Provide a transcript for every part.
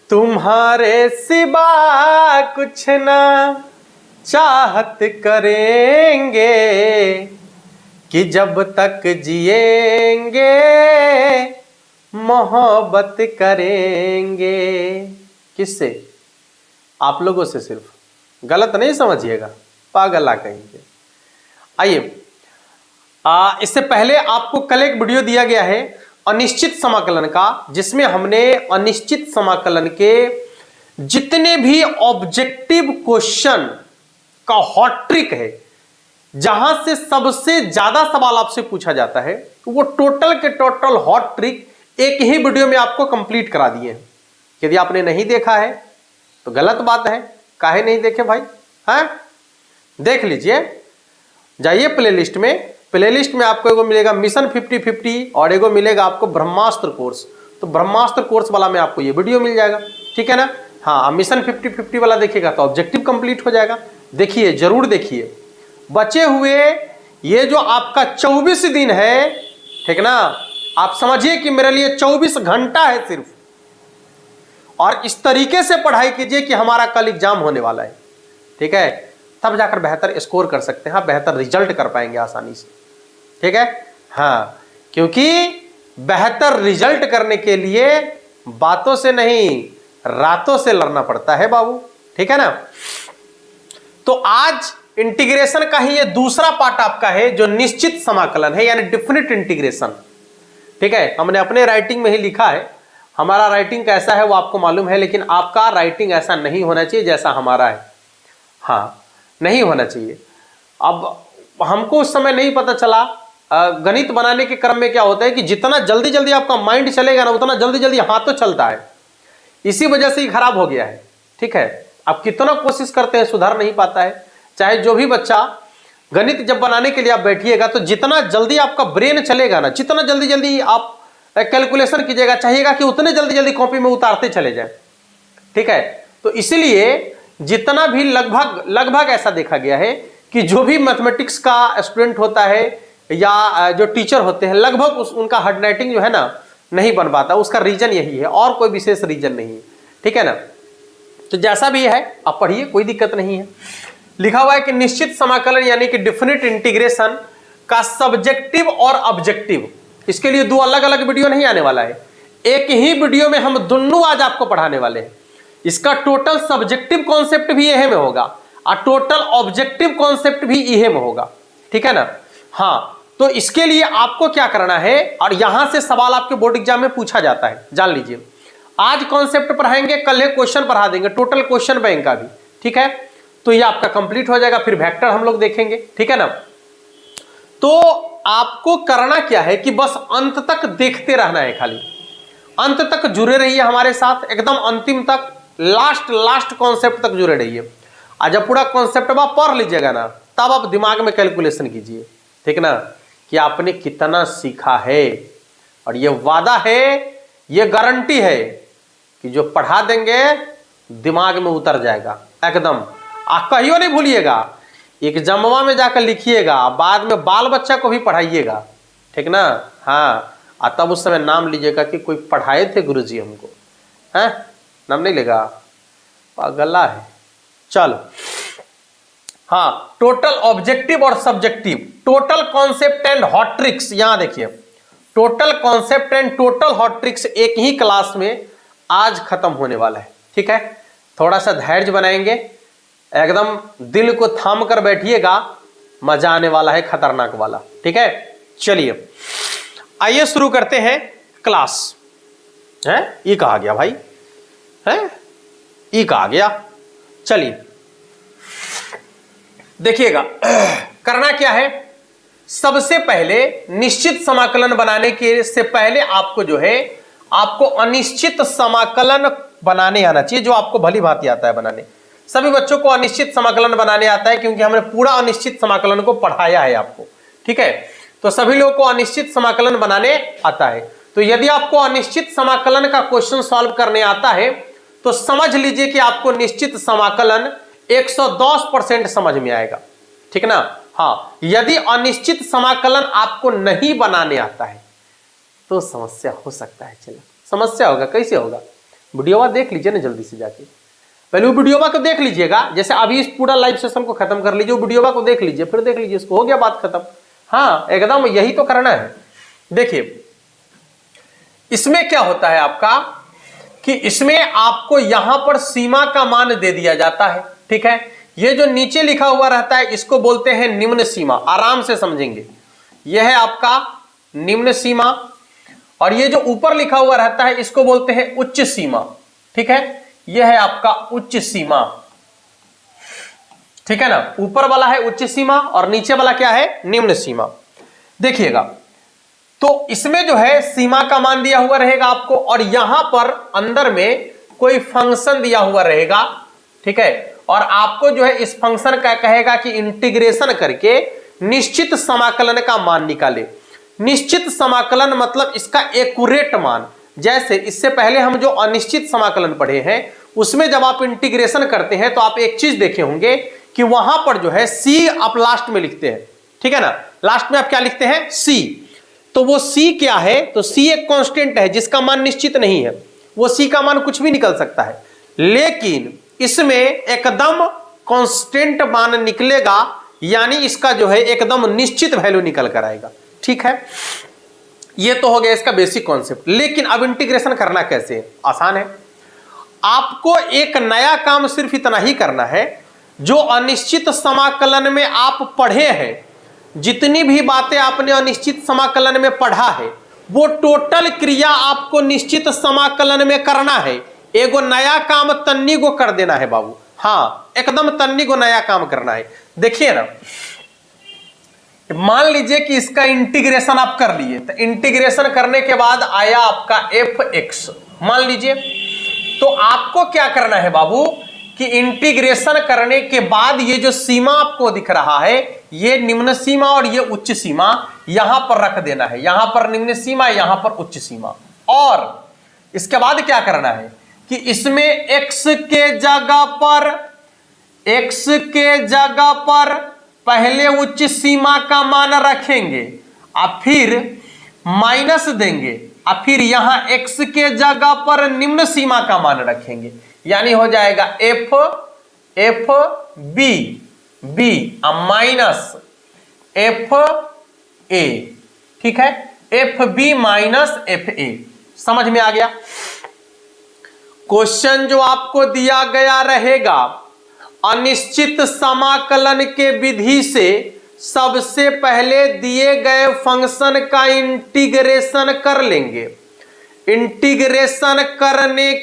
तुम्हारे सिवा कुछ ना चाहत करेंगे कि जब तक जिएंगे मोहब्बत करेंगे। किससे? आप लोगों से। सिर्फ गलत नहीं समझिएगा, पागल आ कहेंगे। आइए, इससे पहले आपको कल एक वीडियो दिया गया है अनिश्चित समाकलन का, जिसमें हमने अनिश्चित समाकलन के जितने भी ऑब्जेक्टिव क्वेश्चन का हॉट ट्रिक है, जहां से सबसे ज्यादा सवाल आपसे पूछा जाता है, वो टोटल के टोटल हॉट ट्रिक एक ही वीडियो में आपको कंप्लीट करा दिए हैं। यदि आपने नहीं देखा है तो गलत बात है, काहे नहीं देखे भाई? हाँ, देख लीजिए, जाइए प्लेलिस्ट में। प्लेलिस्ट में आपको एगो मिलेगा मिशन 50-50 और एगो मिलेगा आपको ब्रह्मास्त्र कोर्स। तो ब्रह्मास्त्र कोर्स वाला में आपको ये वीडियो मिल जाएगा, ठीक है ना? हाँ, मिशन 50-50 वाला देखिएगा तो ऑब्जेक्टिव कंप्लीट हो जाएगा। देखिए, जरूर देखिए। बचे हुए ये जो आपका 24 दिन है, ठीक ना, आप समझिए कि मेरे लिए 24 घंटा है सिर्फ, और इस तरीके से पढ़ाई कीजिए कि हमारा कल एग्जाम होने वाला है, ठीक है? तब जाकर बेहतर स्कोर कर सकते हैं, हाँ, बेहतर रिजल्ट कर पाएंगे आसानी से, ठीक है? हाँ, क्योंकि बेहतर रिजल्ट करने के लिए बातों से नहीं, रातों से लड़ना पड़ता है बाबू, ठीक है ना? तो आज इंटीग्रेशन का ही ये दूसरा पार्ट आपका है, जो निश्चित समाकलन है, यानी डेफिनेट इंटीग्रेशन, ठीक है? हमने अपने राइटिंग में ही लिखा है। हमारा राइटिंग कैसा है वो आपको मालूम है, लेकिन आपका राइटिंग ऐसा नहीं होना चाहिए जैसा हमारा है। हाँ, नहीं होना चाहिए। अब हमको उस समय नहीं पता चला, गणित बनाने के क्रम में क्या होता है कि जितना जल्दी जल्दी आपका माइंड चलेगा ना, उतना जल्दी जल्दी हाथ तो चलता है। इसी वजह से ही खराब हो गया है, ठीक है? आप कितना कोशिश करते हैं, सुधर नहीं पाता है। चाहे जो भी बच्चा, गणित जब बनाने के लिए आप बैठिएगा तो जितना जल्दी आपका ब्रेन चलेगा ना, जितना जल्दी जल्दी आप कैलकुलेशन कीजिएगा, चाहिएगा कि उतने जल्दी जल्दी कॉपी में उतारते चले जाएं, ठीक है? तो इसलिए जितना भी लगभग ऐसा देखा गया है कि जो भी मैथमेटिक्स का स्टूडेंट होता है या जो टीचर होते हैं, लगभग उनका हैंडराइटिंग जो है ना नहीं बन पाता। उसका रीजन यही है, और कोई विशेष रीजन नहीं है, ठीक है ना? तो जैसा भी है आप पढ़िए, कोई दिक्कत नहीं है। लिखा हुआ है कि निश्चित समाकलन यानी कि डेफिनेट इंटीग्रेशन का सब्जेक्टिव और ऑब्जेक्टिव, इसके लिए दो अलग अलग वीडियो नहीं आने वाला है, एक ही वीडियो में हम दोनों आज आपको पढ़ाने वाले हैं। इसका टोटल सब्जेक्टिव कॉन्सेप्ट भी यही में होगा और टोटल ऑब्जेक्टिव कॉन्सेप्ट भी यही में होगा, ठीक है ना? हाँ, तो इसके लिए आपको क्या करना है, और यहां से सवाल आपके बोर्ड एग्जाम में पूछा जाता है, जान लीजिए। आज कॉन्सेप्ट पढ़ाएंगे, कल क्वेश्चन पढ़ा देंगे, टोटल क्वेश्चन बैंक का भी, ठीक है? तो ये आपका कंप्लीट हो जाएगा। फिर वेक्टर हम लोग देखेंगे, ठीक है ना? तो आपको करना क्या है कि बस अंत तक देखते रहना है, खाली अंत तक जुड़े रहिए हमारे साथ, एकदम अंतिम तक, लास्ट कॉन्सेप्ट तक जुड़े रहिए। आज जब पूरा कॉन्सेप्ट आप पढ़ लीजिएगा ना, तब आप दिमाग में कैलकुलेशन कीजिए, ठीक ना, कि आपने कितना सीखा है। और ये वादा है, ये गारंटी है कि जो पढ़ा देंगे दिमाग में उतर जाएगा एकदम। आप कहियो नहीं भूलिएगा, एक जमवा में जाकर लिखिएगा, बाद में बाल बच्चा को भी पढ़ाइएगा, ठीक ना? हाँ, और तब उस समय नाम लीजिएगा कि कोई पढ़ाए थे गुरुजी हमको, हैं? नाम नहीं लेगा, पागला है। चलो, हाँ, टोटल ऑब्जेक्टिव और subjective, total concept and hot tricks, यहां देखिए, total concept and total hot tricks एक ही क्लास में आज खत्म होने वाला है, ठीक है? थोड़ा सा धैर्य बनाएंगे, एकदम दिल को थाम कर बैठिएगा, मजा आने वाला है, खतरनाक वाला, ठीक है? चलिए, आइए शुरू करते हैं क्लास। है ये कहा गया भाई, है ये कहा गया। चलिए देखिएगा, करना क्या है, सबसे पहले निश्चित समाकलन बनाने के से पहले आपको जो है, आपको अनिश्चित समाकलन बनाने आना चाहिए, जो आपको भली भांति आता है बनाने। सभी बच्चों को अनिश्चित समाकलन बनाने आता है, क्योंकि हमने पूरा अनिश्चित समाकलन को पढ़ाया है आपको, ठीक है? तो सभी लोगों को अनिश्चित समाकलन बनाने आता है। तो यदि आपको अनिश्चित समाकलन का क्वेश्चन सॉल्व करने आता है, तो समझ लीजिए कि आपको निश्चित समाकलन 110% समझ में आएगा, ठीक ना? हाँ, यदि अनिश्चित समाकलन आपको नहीं बनाने आता है तो समस्या हो सकता है। चलो, समस्या होगा, कैसे होगा? वीडियोवा देख लीजिए ना जल्दी से जाके, पहले वो वीडियोवा को देख लीजिएगा। जैसे अभी इस पूरा लाइव सेशन को खत्म कर लीजिए, वीडियोवा को देख लीजिए, फिर देख लीजिए इसको, हो गया बात खत्म। हाँ एकदम यही तो करना है। देखिए इसमें क्या होता है आपका कि इसमें आपको यहां पर सीमा का मान दे दिया जाता है, ठीक है। ये जो नीचे लिखा हुआ रहता है इसको बोलते हैं निम्न सीमा, आराम से समझेंगे। यह है आपका निम्न सीमा, और ये जो ऊपर लिखा हुआ रहता है इसको बोलते हैं उच्च सीमा, ठीक है। यह है आपका उच्च सीमा, ठीक है ना। ऊपर वाला है उच्च सीमा और नीचे वाला क्या है, निम्न सीमा। देखिएगा तो इसमें जो है सीमा का मान दिया हुआ रहेगा आपको, और यहां पर अंदर में कोई फंक्शन दिया हुआ रहेगा, ठीक है। और आपको जो है इस फंक्शन का कहेगा कि इंटीग्रेशन करके निश्चित समाकलन का मान निकाले। निश्चित समाकलन मतलब इसका एक्यूरेट मान। जैसे इससे पहले हम जो अनिश्चित समाकलन पढ़े हैं उसमें जब आप इंटीग्रेशन करते हैं तो आप एक चीज देखे होंगे कि वहां पर जो है सी आप लास्ट में लिखते हैं, ठीक है ना। लास्ट में आप क्या लिखते हैं, सी। तो वो सी क्या है, तो सी एक कांस्टेंट है जिसका मान निश्चित नहीं है, वो सी का मान कुछ भी निकल सकता है। लेकिन इसमें एकदम कांस्टेंट मान निकलेगा, यानी इसका जो है एकदम निश्चित वैल्यू निकल कर आएगा, ठीक है। ये तो हो गया इसका बेसिक कॉन्सेप्ट। लेकिन अब इंटीग्रेशन करना कैसे है, आसान है। आपको एक नया काम सिर्फ इतना ही करना है, जो अनिश्चित समाकलन में आप पढ़े हैं, जितनी भी बातें आपने अनिश्चित समाकलन में पढ़ा है वो टोटल क्रिया आपको निश्चित समाकलन में करना है। एगो नया काम तन्नी को कर देना है बाबू, हाँ एकदम तन्नी को नया काम करना है। देखिए ना, मान लीजिए कि इसका इंटीग्रेशन आप कर लिए, तो इंटीग्रेशन करने के बाद आया आपका fx, मान लीजिए। तो आपको क्या करना है बाबू कि इंटीग्रेशन करने के बाद ये जो सीमा आपको दिख रहा है, ये निम्न सीमा और ये उच्च सीमा यहां पर रख देना है। यहां पर निम्न सीमा, यहां पर उच्च सीमा। और इसके बाद क्या करना है कि इसमें x के जगह पर पहले उच्च सीमा का मान रखेंगे और फिर माइनस देंगे, और फिर यहां x के जगह पर निम्न सीमा का मान रखेंगे, यानी हो जाएगा f b minus f a, ठीक है। f b minus f a, समझ में आ गया। क्वेश्चन जो आपको दिया गया रहेगा, अनिश्चित समाकलन के विधि से सबसे पहले दिए गए फंक्शन का इंटीग्रेशन कर लेंगे। इंटीग्रेशन करने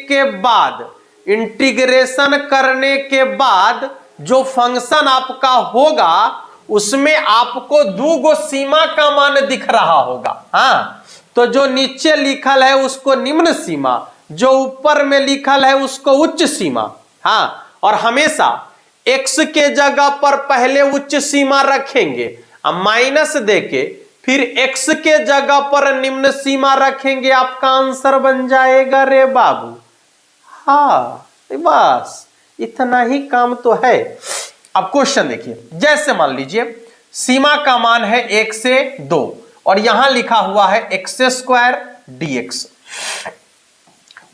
के बाद जो फंक्शन आपका होगा उसमें आपको दो गो सीमा का मान दिख रहा होगा, हाँ। तो जो नीचे लिखल है उसको निम्न सीमा, जो ऊपर में लिखल है उसको उच्च सीमा, हाँ। और हमेशा x के जगह पर पहले उच्च सीमा रखेंगे और माइनस देके फिर x के जगह पर निम्न सीमा रखेंगे, आपका आंसर बन जाएगा रे बाबू। हाँ बस इतना ही काम तो है। अब क्वेश्चन देखिए, जैसे मान लीजिए सीमा का मान है 1 से 2 और यहां लिखा हुआ है x² dx।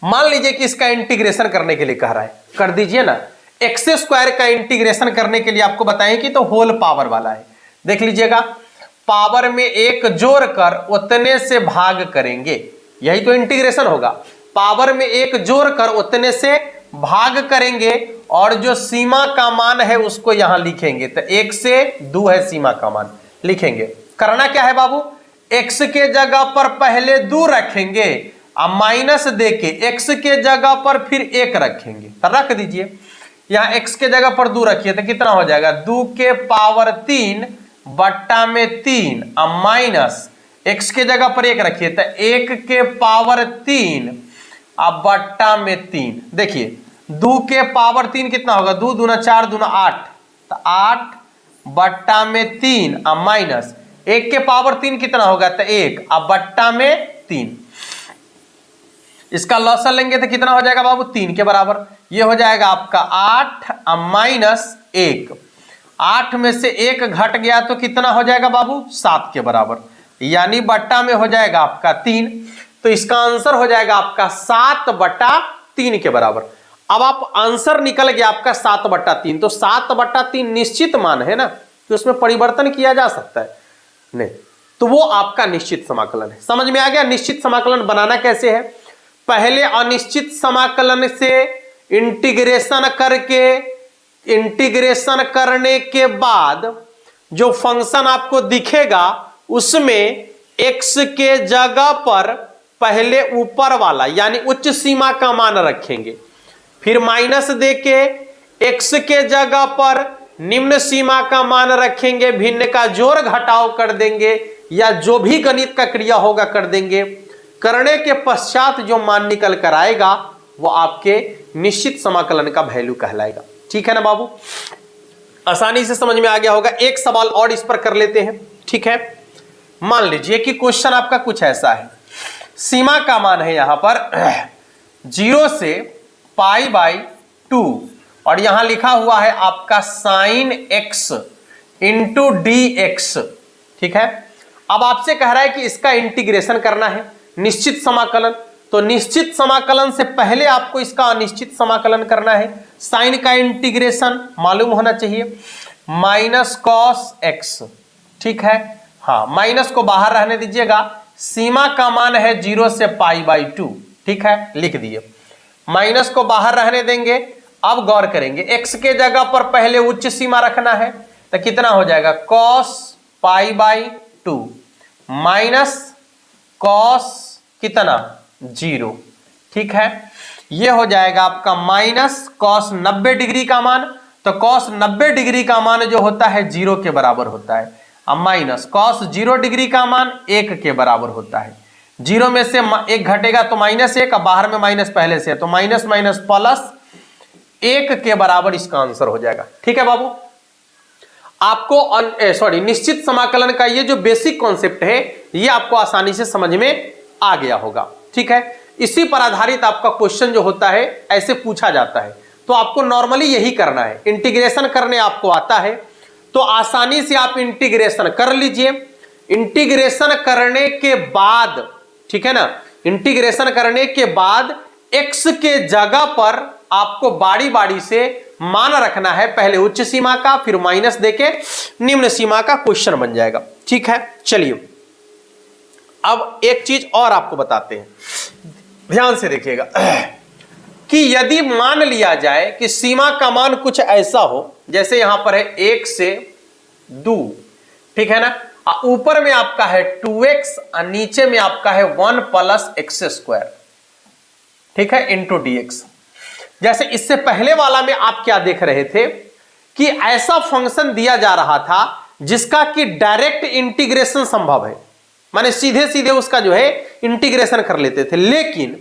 मान लीजिए कि इसका इंटीग्रेशन करने के लिए कह रहा है, कर दीजिए ना। x² का इंटीग्रेशन करने के लिए आपको बताएं कि तो होल पावर वाला है। देख लीजिएगा, पावर में 1 जोड़ कर उतने से भाग करेंगे, यही तो इंटीग्रेशन होगा। पावर में 1 जोड़ कर उतने से भाग करेंगे और जो सीमा का मान है उसको यहां लिखेंगे। तो 1 से 2 है सीमा का मान, लिखेंगे। करना क्या है बाबू, x के जगह पर पहले 2 रखेंगे और माइनस देके x के जगह पर फिर 1 रखेंगे। तो रख दीजिए, यहां x के जगह पर 2 रखिए तो कितना हो जाएगा, 2 के पावर 3 बट्टा में 3 और माइनस x के जगह पर 1 रखिए तो 1 के पावर 3 अब बट्टा में 3। देखिए 2 के पावर 3 कितना होगा, 2 दूना 4 दूना 8, तो 8 बट्टा में 3 और माइनस 1 के पावर 3 कितना होगा, तो 1 अब बट्टा में 3। इसका लॉसन लेंगे तो कितना हो जाएगा बाबू, 3 के बराबर। ये हो जाएगा आपका 8 और माइनस 1, 8 में से 1 घट गया तो कितना हो जाएगा बाबू, 7 के बराबर, यानी बट्टा में हो जाएगा आपका 3। तो इसका आंसर हो जाएगा आपका 7 बटा 3 के बराबर। अब आप आंसर निकल गया आपका 7/3, तो 7/3 निश्चित मान है ना कि उसमें परिवर्तन किया जा सकता है नहीं, तो वो आपका निश्चित समाकलन है। समझ में आ गया निश्चित समाकलन बनाना कैसे है? पहले अनिश्चित समाकलन से इंटीग्रेशन करने के बाद जो फंक्शन आपको दिखेगा उसमें x के जगह पर पहले ऊपर वाला यानी उच्च सीमा का मान रखेंगे, फिर माइनस देके x के जगह पर निम्न सीमा का मान रखेंगे, भिन्न का जोड़ घटाव कर देंगे या जो भी गणित का क्रिया होगा कर देंगे। करने के पश्चात जो मान निकल कर आएगा वो आपके निश्चित समाकलन का वैल्यू कहलाएगा। ठीक है ना बाबू, आसानी से समझ में आ गया होगा। एक सवाल और इस पर कर लेते हैं, ठीक है। मान लीजिए कि क्वेश्चन आपका कुछ ऐसा है, सीमा का मान है यहां पर 0 से π/2 और यहां लिखा हुआ है आपका sin x इंटू dx, ठीक है। अब आपसे कह रहा है कि इसका इंटीग्रेशन करना है, निश्चित समाकलन। तो निश्चित समाकलन से पहले आपको इसका अनिश्चित समाकलन करना है। साइन का इंटीग्रेशन मालूम होना चाहिए, माइनस कॉस एक्स, ठीक है। हाँ, माइनस को बाहर रहने दीजिएगा। सीमा का मान है 0 से π/2, ठीक है, लिख दिए। माइनस को बाहर रहने देंगे। अब गौर करेंगे, x के जगह पर पहले उच्च सीमा रखना है, तो कितना हो जाएगा cos π/2 माइनस कॉस कितना 0, ठीक है। यह हो जाएगा आपका माइनस कॉस 90 डिग्री का मान। तो कॉस 90 डिग्री का मान जो होता है 0 के बराबर होता है। अब माइनस कॉस 0 डिग्री का मान 1 के बराबर होता है। 0 में से 1 घटेगा तो -1, अब बाहर में माइनस पहले से है तो माइनस माइनस प्लस 1 के बराबर इसका आंसर हो जाएगा। ठीक है बाबू, आपको निश्चित समाकलन का ये जो बेसिक कॉन्सेप्ट है ये आपको आसानी से समझ में आ गया होगा। ठीक है, इसी पर आधारित आपका क्वेश्चन जो होता है ऐसे पूछा जाता है, तो आपको नॉर्मली यही करना है। इंटीग्रेशन करने आपको आता है तो आसानी से आप इंटीग्रेशन कर लीजिए। इंटीग्रेशन करने के बाद, ठीक है ना, इंटीग्रेशन करने के बाद x के जगह पर आपको बारी बारी से मान रखना है, पहले उच्च सीमा का फिर माइनस देके निम्न सीमा का क्वेश्चन बन जाएगा। ठीक है, चलिए अब एक चीज और आपको बताते हैं, ध्यान से देखिएगा कि यदि मान लिया जाए कि सीमा का मान कुछ ऐसा हो, जैसे यहां पर है 1 से 2, ठीक है ना, ऊपर में आपका है 2x और नीचे में आपका है 1 + x², ठीक है, इंटू dx। जैसे इससे पहले वाला में आप क्या देख रहे थे कि ऐसा फंक्शन दिया जा रहा था जिसका कि डायरेक्ट इंटीग्रेशन संभव है, माने सीधे सीधे उसका जो है इंटीग्रेशन कर लेते थे, लेकिन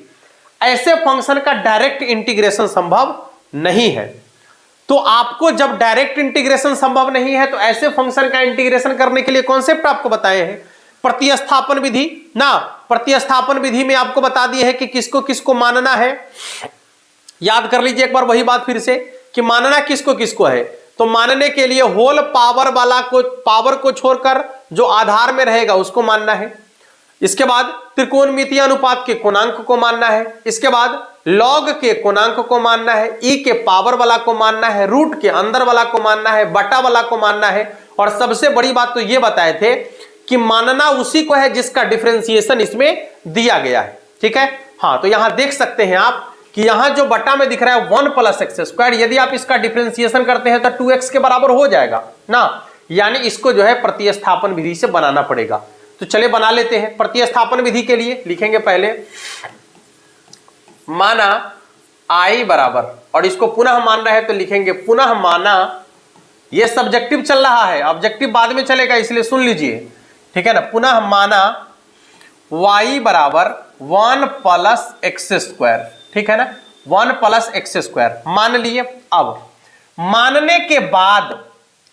ऐसे फंक्शन का डायरेक्ट इंटीग्रेशन संभव नहीं है। तो आपको जब डायरेक्ट इंटीग्रेशन संभव नहीं है तो ऐसे फंक्शन का इंटीग्रेशन करने के लिए कॉन्सेप्ट आपको बताए हैं, प्रतिस्थापन विधि ना। प्रतिस्थापन विधि में आपको बता दिए है कि किसको किसको मानना है। याद कर लीजिए एक बार वही बात फिर से कि मानना किसको किसको है। तो मानने के लिए होल पावर वाला को, पावर को छोड़कर जो आधार में रहेगा उसको मानना है। इसके बाद त्रिकोणमितीय अनुपात के कोणांक को मानना है। इसके बाद लॉग के कोणांक को मानना है, ई के पावर वाला को मानना है, रूट के अंदर वाला को मानना है, बटा वाला को मानना है। और सबसे बड़ी बात तो ये बताए थे कि मानना उसी को है जिसका डिफरेंशिएशन इसमें दिया गया है। ठीक है, हाँ, तो यहां देख सकते हैं आप कि यहां जो बटा में दिख रहा है 1 + x², यदि आप इसका डिफरेंशिएशन करते हैं तो 2x के बराबर हो जाएगा ना, यानी इसको जो है प्रतिस्थापन विधि से बनाना पड़ेगा। तो चले बना लेते हैं। प्रतिस्थापन विधि के लिए लिखेंगे पहले माना i बराबर, और इसको पुनः मान रहे हैं तो लिखेंगे पुनः माना, ये सब्जेक्टिव चल रहा है, ऑब्जेक्टिव बाद में चलेगा इसलिए सुन लीजिए, ठीक है ना। पुनः माना y बराबर 1 + x², ठीक है ना, 1 + x² मान लिए। अब मानने के बाद,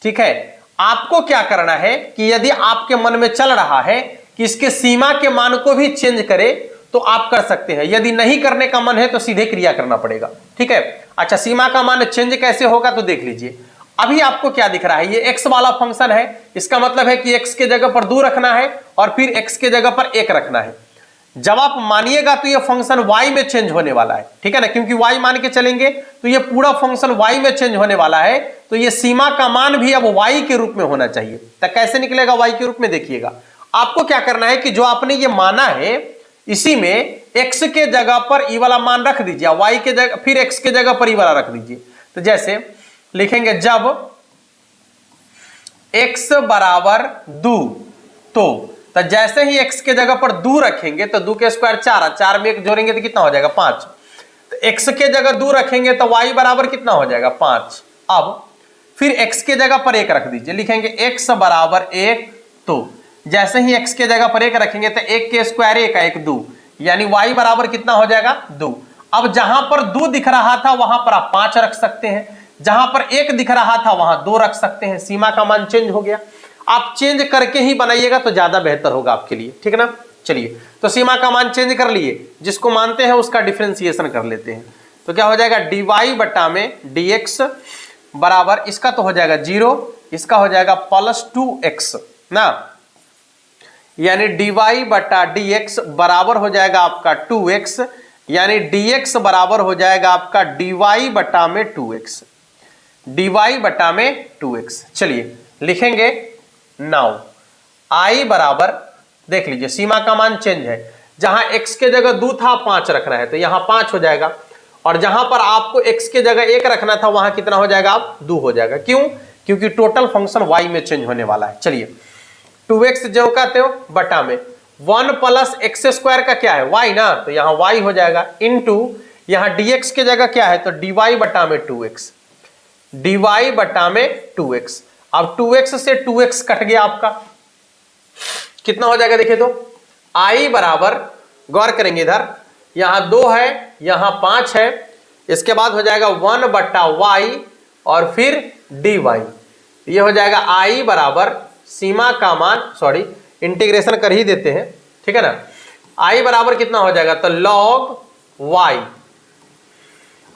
ठीक है, आपको क्या करना है कि यदि आपके मन में चल रहा है कि इसके सीमा के मान को भी चेंज करे तो आप कर सकते हैं, यदि नहीं करने का मन है तो सीधे क्रिया करना पड़ेगा। ठीक है, अच्छा, सीमा का मान चेंज कैसे होगा तो देख लीजिए। अभी आपको क्या दिख रहा है, ये x वाला फंक्शन है, इसका मतलब है कि x के जगह पर 2 रखना है और फिर x के जगह पर 1 रखना है। जब आप मानिएगा तो ये फंक्शन y में चेंज होने वाला है, ठीक है ना, क्योंकि y मान के चलेंगे तो ये पूरा फंक्शन y में चेंज होने वाला है, तो ये सीमा का मान भी अब y के रूप में होना चाहिए। तो कैसे निकलेगा y के रूप में, देखिएगा आपको क्या करना है कि जो आपने ये माना है इसी में x के जगह पर ई वाला मान रख दीजिए, y के जगह फिर x के जगह पर ई वाला रख दीजिए। तो जैसे लिखेंगे जब x बराबर 2, तो जैसे ही x के जगह पर 2 रखेंगे तो 2 के स्क्वायर 4, 4 में 1 जोड़ेंगे तो कितना हो जाएगा 5। तो x के जगह 2 रखेंगे तो y बराबर कितना हो जाएगा 5। अब फिर x के जगह पर 1 रख दीजिए, लिखेंगे x बराबर 1, तो जैसे ही x के जगह पर 1 रखेंगे तो 1 के स्क्वायर 1 1 2, यानी y बराबर कितना हो जाएगा 2। अब जहां पर 2 दिख रहा था वहां पर आप 5 रख सकते हैं, जहां पर 1 दिख रहा था वहां 2 रख सकते हैं, सीमा का मान चेंज हो गया। आप चेंज करके ही बनाइएगा तो ज्यादा बेहतर होगा आपके लिए, ठीक है ना। चलिए तो सीमा का मान चेंज कर लिए, जिसको मानते हैं उसका डिफरेंशिएशन कर लेते हैं। तो क्या हो जाएगा dy बटा में dx बराबर, इसका तो हो जाएगा 0, इसका हो जाएगा +2x ना, यानी dy बटा dx बराबर हो जाएगा आपका 2x, यानी dx बराबर हो जाएगा आपका dy बटा में 2x, dy बटा में 2x। चलिए लिखेंगे नाउ i बराबर, देख लीजिए सीमा का मान चेंज है, जहां x के जगह 2 था 5 रखना है तो यहां 5 हो जाएगा, और जहां पर आपको x के जगह 1 रखना था वहां कितना हो जाएगा आप 2 हो जाएगा। क्यों? क्योंकि टोटल फंक्शन y में चेंज होने वाला है। चलिए 2x जो का त्यों बटा में 1 + x² का क्या है y ना, तो यहां y हो जाएगा, इनटू यहां dx के जगह क्या है तो dy बटा में 2x, dy बटा में 2x। अब 2x से 2x कट गया आपका, कितना हो जाएगा देखिए तो i बराबर, गौर करेंगे इधर यहां 2 है यहां 5 है, इसके बाद हो जाएगा 1 बटा y और फिर dy, ये हो जाएगा i बराबर सीमा का मान, सॉरी इंटीग्रेशन कर ही देते हैं, ठीक है ना, i बराबर कितना हो जाएगा तो log y,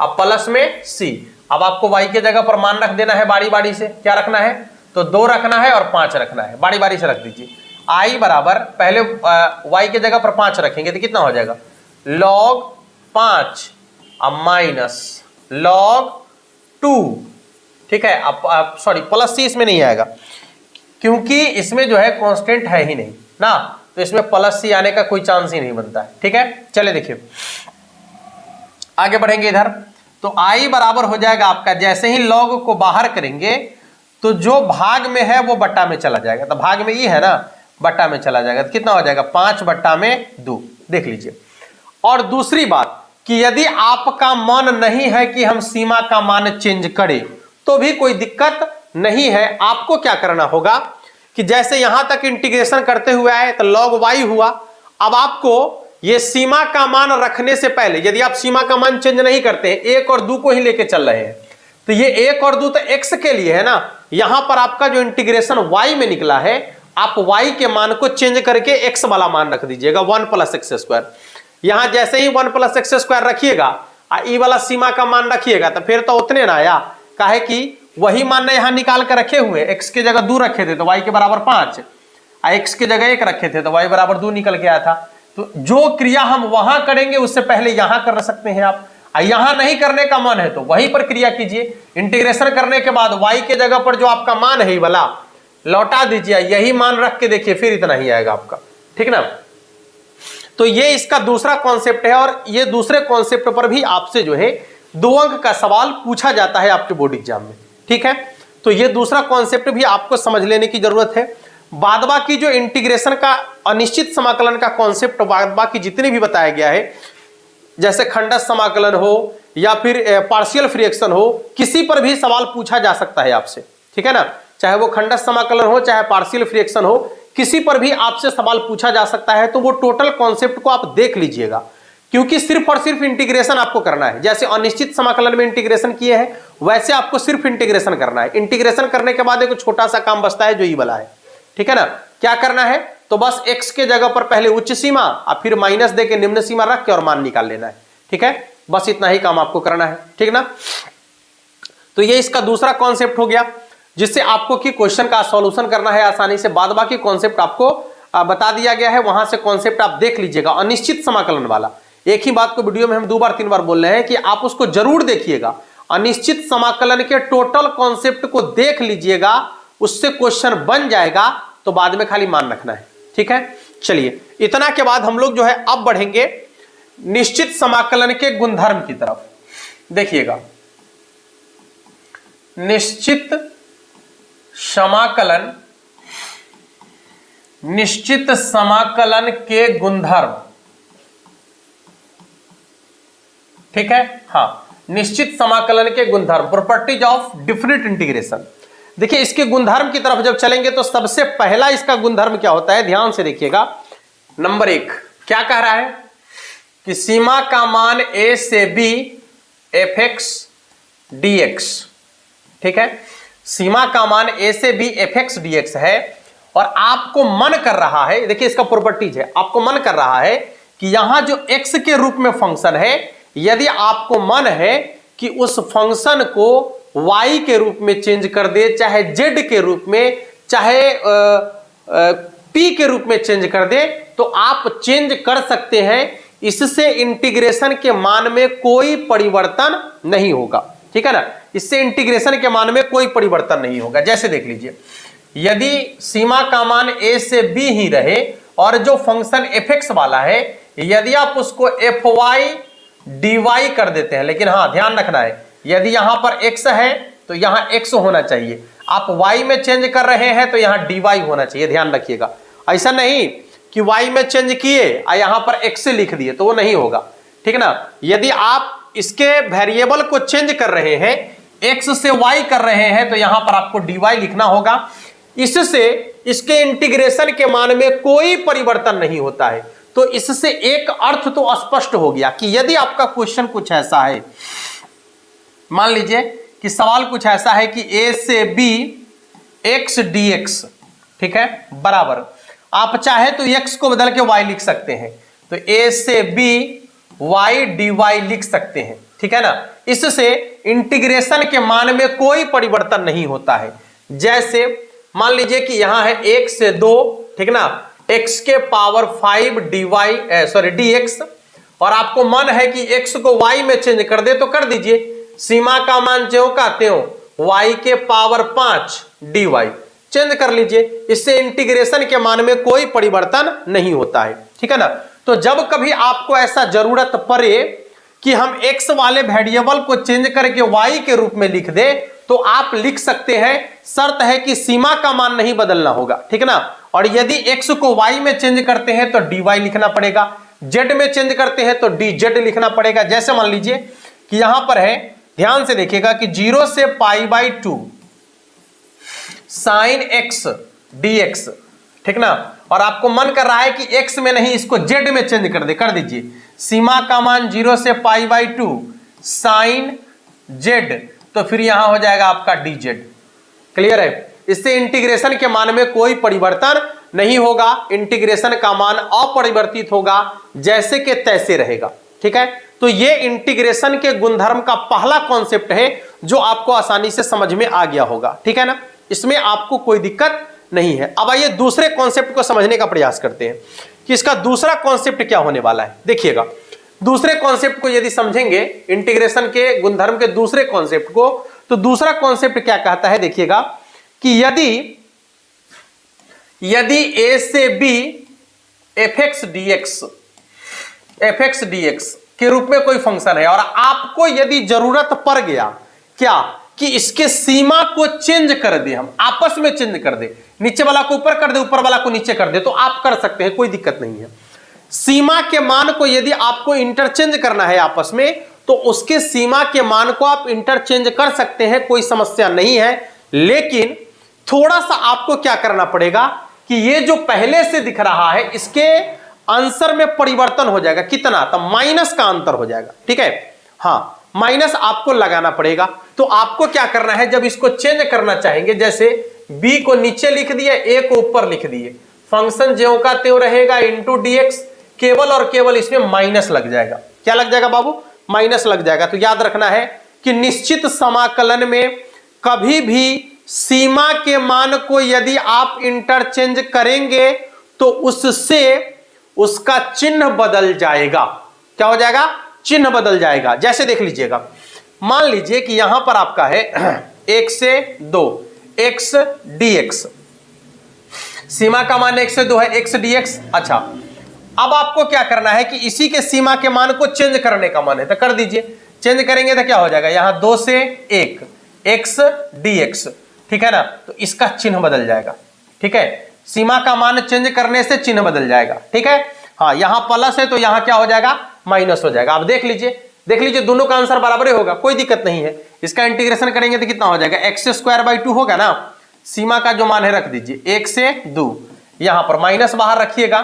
अब प्लस में c। अब आपको y के जगह पर मान रख देना है बारी बारी से, क्या रखना है तो 2 रखना है और 5 रखना है, बारी बारी से रख दीजिए। i बराबर पहले y के जगह पर 5 रखेंगे तो कितना हो जाएगा log 5 अब माइनस log 2, ठीक है। अब सॉरी प्लस c इसमें नहीं आएगा क्योंकि इसमें जो है कांस्टेंट है ही नहीं ना, तो इसमें प्लस c आने का कोई चांस ही नहीं बनता है, ठीक है। चले देखिए आगे बढ़ेंगे इधर, तो i बराबर हो जाएगा आपका, जैसे ही log को बाहर करेंगे तो जो भाग में है वो बट्टा में चला जाएगा, तो भाग में ये है ना बट्टा में चला जाएगा, तो कितना हो जाएगा 5 बट्टा में 2, देख लीजिए। और दूसरी बात कि यदि आपका मन नहीं है कि हम सीमा का मान चेंज करें तो भी कोई दिक्कत नहीं है, आपको क्या करना होगा कि जैसे यहां तक इंटीग्रेशन करते हुए आए तो log y हुआ, अब आपको ये सीमा का मान रखने से पहले यदि आप सीमा का मान चेंज नहीं करते हैं, 1 और 2 को ही लेके चल रहे हैं, तो ये 1 और 2 तो x के लिए है ना, यहां पर आपका जो इंटीग्रेशन y में निकला है, आप y के मान को चेंज करके x वाला मान रख दीजिएगा 1 + x²। यहां जैसे ही 1 + x² रखिएगा, ई वाला सीमा का मान रखिएगा, तो फिर तो उतने ना आया, काहे कि वही मान यहां निकाल कर रखे हुए, x के जगह 2 रखे थे तो y के बराबर 5, x के जगह 1 रखे थे तो y बराबर 2 निकल के आया था। तो जो क्रिया हम वहां करेंगे उससे पहले यहां कर सकते हैं आप, यहां नहीं करने का मन है तो वहीं पर क्रिया कीजिए। इंटीग्रेशन करने के बाद y के जगह पर जो आपका मान है वाला लौटा दीजिए, यही मान रख के देखिए फिर इतना ही आएगा आपका, ठीक ना। तो ये इसका दूसरा कॉन्सेप्ट है, और ये दूसरे कॉन्सेप्ट पर भी आपसे जो है 2 अंक का सवाल पूछा जाता है आपके बोर्ड एग्जाम में, ठीक है। तो ये दूसरा कॉन्सेप्ट भी आपको समझ लेने की जरूरत है। बाद बाकी जो इंटीग्रेशन का अनिश्चित समाकलन का कॉन्सेप्ट बाद बाकी जितने भी बताया गया है, जैसे खंडस समाकलन हो या फिर पार्शियल फ्रैक्शन हो, किसी पर भी सवाल पूछा जा सकता है आपसे, ठीक है ना, चाहे वो खंडस समाकलन हो चाहे पार्शियल फ्रैक्शन हो, किसी पर भी आपसे सवाल पूछा जा सकता है। तो वो टोटल कॉन्सेप्ट को आप देख लीजिएगा, क्योंकि सिर्फ और सिर्फ इंटीग्रेशन आपको करना है। जैसे अनिश्चित समाकलन में इंटीग्रेशन किए हैं वैसे आपको सिर्फ इंटीग्रेशन करना है। इंटीग्रेशन करने के बाद एक छोटा सा काम बचता है जो ये वाला है, ठीक है ना। क्या करना है तो बस x के जगह पर पहले उच्च सीमा और फिर माइनस दे के निम्न सीमा रख के और मान निकाल लेना है, ठीक है। बस इतना ही काम आपको करना है, ठीक ना। तो ये इसका दूसरा कॉन्सेप्ट हो गया, जिससे आपको कि क्वेश्चन का सॉल्यूशन करना है आसानी से। बाद बाकी कॉन्सेप्ट आपको बता दिया गया है, वहां से कॉन्सेप्ट आप देख लीजिएगा। अनिश्चित समाकलन वाला एक ही बात को वीडियो में हम 2 बार 3 बार बोल रहे हैं कि आप उसको जरूर देखिएगा। अनिश्चित समाकलन के टोटल कॉन्सेप्ट को देख लीजिएगा, उससे क्वेश्चन बन जाएगा, तो बाद में खाली मान रखना है। ठीक है, चलिए इतना के बाद हम लोग जो है अब बढ़ेंगे निश्चित समाकलन के गुणधर्म की तरफ। देखिएगा, निश्चित समाकलन के गुणधर्म। ठीक है, हाँ, निश्चित समाकलन के गुणधर्म, प्रॉपर्टीज ऑफ डिफरेंट इंटीग्रेशन। देखिए इसके गुणधर्म की तरफ जब चलेंगे तो सबसे पहला इसका गुणधर्म क्या होता है, ध्यान से देखिएगा। नंबर 1 क्या कह रहा है कि सीमा का मान a से b fx dx। ठीक है, सीमा का मान a से b fx dx है और आपको मन कर रहा है, देखिए इसका प्रॉपर्टीज है, आपको मन कर रहा है कि यहां जो x के रूप में फंक्शन है, यदि आपको मन है कि उस फंक्शन को y के रूप में चेंज कर दे, चाहे z के रूप में, चाहे p के रूप में चेंज कर दे, तो आप चेंज कर सकते हैं। इससे इंटीग्रेशन के मान में कोई परिवर्तन नहीं होगा। ठीक है ना, इससे इंटीग्रेशन के मान में कोई परिवर्तन नहीं होगा। जैसे देख लीजिए, यदि सीमा का मान a से b ही रहे और जो फंक्शन fx वाला है, यदि आप उसको fy dy कर देते हैं, लेकिन हाँ ध्यान रखना है, यदि यहां पर x है तो यहां x होना चाहिए, आप y में चेंज कर रहे हैं तो यहां dy होना चाहिए, ध्यान रखिएगा। ऐसा नहीं कि y में चेंज किए और यहां पर x लिख दिए, तो वो नहीं होगा। ठीक है ना, यदि आप इसके वेरिएबल को चेंज कर रहे हैं, x से y कर रहे हैं, तो यहां पर आपको dy लिखना होगा। इससे इसके इंटीग्रेशन के मान में कोई परिवर्तन नहीं होता है। तो इससे एक अर्थ तो स्पष्ट हो गया कि यदि आपका क्वेश्चन कुछ ऐसा है, मान लीजिए कि सवाल कुछ ऐसा है कि a से b x dx, ठीक है, बराबर, आप चाहे तो x को बदल के y लिख सकते हैं, तो a से b y dy लिख सकते हैं। ठीक है ना, इससे इंटीग्रेशन के मान में कोई परिवर्तन नहीं होता है। जैसे मान लीजिए कि यहां है 1 से 2, ठीक ना, x के पावर 5 dx, और आपको मन है कि x को y में चेंज कर दे, तो कर दीजिए। सीमा का मान ज्यों का त्यों y के पावर 5 dy चेंज कर लीजिए। इससे इंटीग्रेशन के मान में कोई परिवर्तन नहीं होता है। ठीक है ना, तो जब कभी आपको ऐसा जरूरत पड़े कि हम x वाले वेरिएबल को चेंज करके y के रूप में लिख दे, तो आप लिख सकते हैं। शर्त है कि सीमा का मान नहीं बदलना होगा। ठीक है ना, और यदि x को y में चेंज करते हैं तो dy लिखना पड़ेगा, z में चेंज करते हैं तो dz लिखना पड़ेगा। जैसे मान लीजिए कि यहां पर है, ध्यान से देखिएगा कि 0 से π/2 sin x dx, ठीक ना, और आपको मन कर रहा है कि x में नहीं, इसको z में चेंज कर दे, कर दीजिए। सीमा का मान 0 से π/2 sin z, तो फिर यहां हो जाएगा आपका dz। क्लियर है, इससे इंटीग्रेशन के मान में कोई परिवर्तन नहीं होगा, इंटीग्रेशन का मान अपरिवर्तित होगा, जैसे के तैसे रहेगा। ठीक है, तो ये इंटीग्रेशन के गुणधर्म का पहला कॉन्सेप्ट है जो आपको आसानी से समझ में आ गया होगा। ठीक है ना, इसमें आपको कोई दिक्कत नहीं है। अब आइए दूसरे कॉन्सेप्ट को समझने का प्रयास करते हैं कि इसका दूसरा कॉन्सेप्ट क्या होने वाला है। देखिएगा, दूसरे कॉन्सेप्ट को यदि समझेंगे, इंटीग्रेशन के गुणधर्म के दूसरे कॉन्सेप्ट को, तो दूसरा कॉन्सेप्ट क्या कहता है, देखिएगा कि यदि a से b fx dx के रूप में कोई फंक्शन है और आपको यदि जरूरत पड़ गया क्या कि इसके सीमा को चेंज कर दे, हम आपस में चेंज कर दे, नीचे वाला को ऊपर कर दे, ऊपर वाला को नीचे कर दे, तो आप कर सकते हैं, कोई दिक्कत नहीं है। सीमा के मान को यदि आपको इंटरचेंज करना है आपस में, तो उसके सीमा के मान को आप इंटरचेंज कर सकते हैं, कोई समस्या नहीं है। लेकिन थोड़ा सा आपको क्या करना पड़ेगा कि ये जो पहले से दिख रहा है, इसके आंसर में परिवर्तन हो जाएगा। कितना? तो माइनस का अंतर हो जाएगा। ठीक है, हाँ, माइनस आपको लगाना पड़ेगा। तो आपको क्या करना है, जब इसको चेंज करना चाहेंगे, जैसे b को नीचे लिख दिए, a को ऊपर लिख दिए, फंक्शन ज्यों का त्यों रहेगा इंटू dx, केवल और केवल इसमें माइनस लग जाएगा। क्या लग जाएगा बाबू? माइनस लग जाएगा। तो याद रखना है कि निश्चित समाकलन में कभी भी सीमा के मान को यदि आप इंटरचेंज करेंगे तो उससे उसका चिन्ह बदल जाएगा। क्या हो जाएगा? चिन्ह बदल जाएगा। जैसे देख लीजिएगा, मान लीजिए कि यहां पर आपका है 1 से 2 x dx, सीमा का मान 1 से 2 है x dx। अच्छा, अब आपको क्या करना है कि इसी के सीमा के मान को चेंज करने का मन है तो कर दीजिए। चेंज करेंगे तो क्या हो जाएगा? यहां 2 से 1 x dx, ठीक है ना, तो इसका चिन्ह बदल जाएगा। ठीक है, सीमा का मान चेंज करने से चिन्ह बदल जाएगा। ठीक है, हाँ, यहां प्लस है तो यहां क्या हो जाएगा? माइनस हो जाएगा। अब देख लीजिए दोनों का आंसर बराबर ही होगा, कोई दिक्कत नहीं है। इसका इंटीग्रेशन करेंगे तो कितना हो जाएगा? x² 2 होगा ना, सीमा का जो मान है रख दीजिए 1 से 2, यहां पर माइनस बाहर रखिएगा,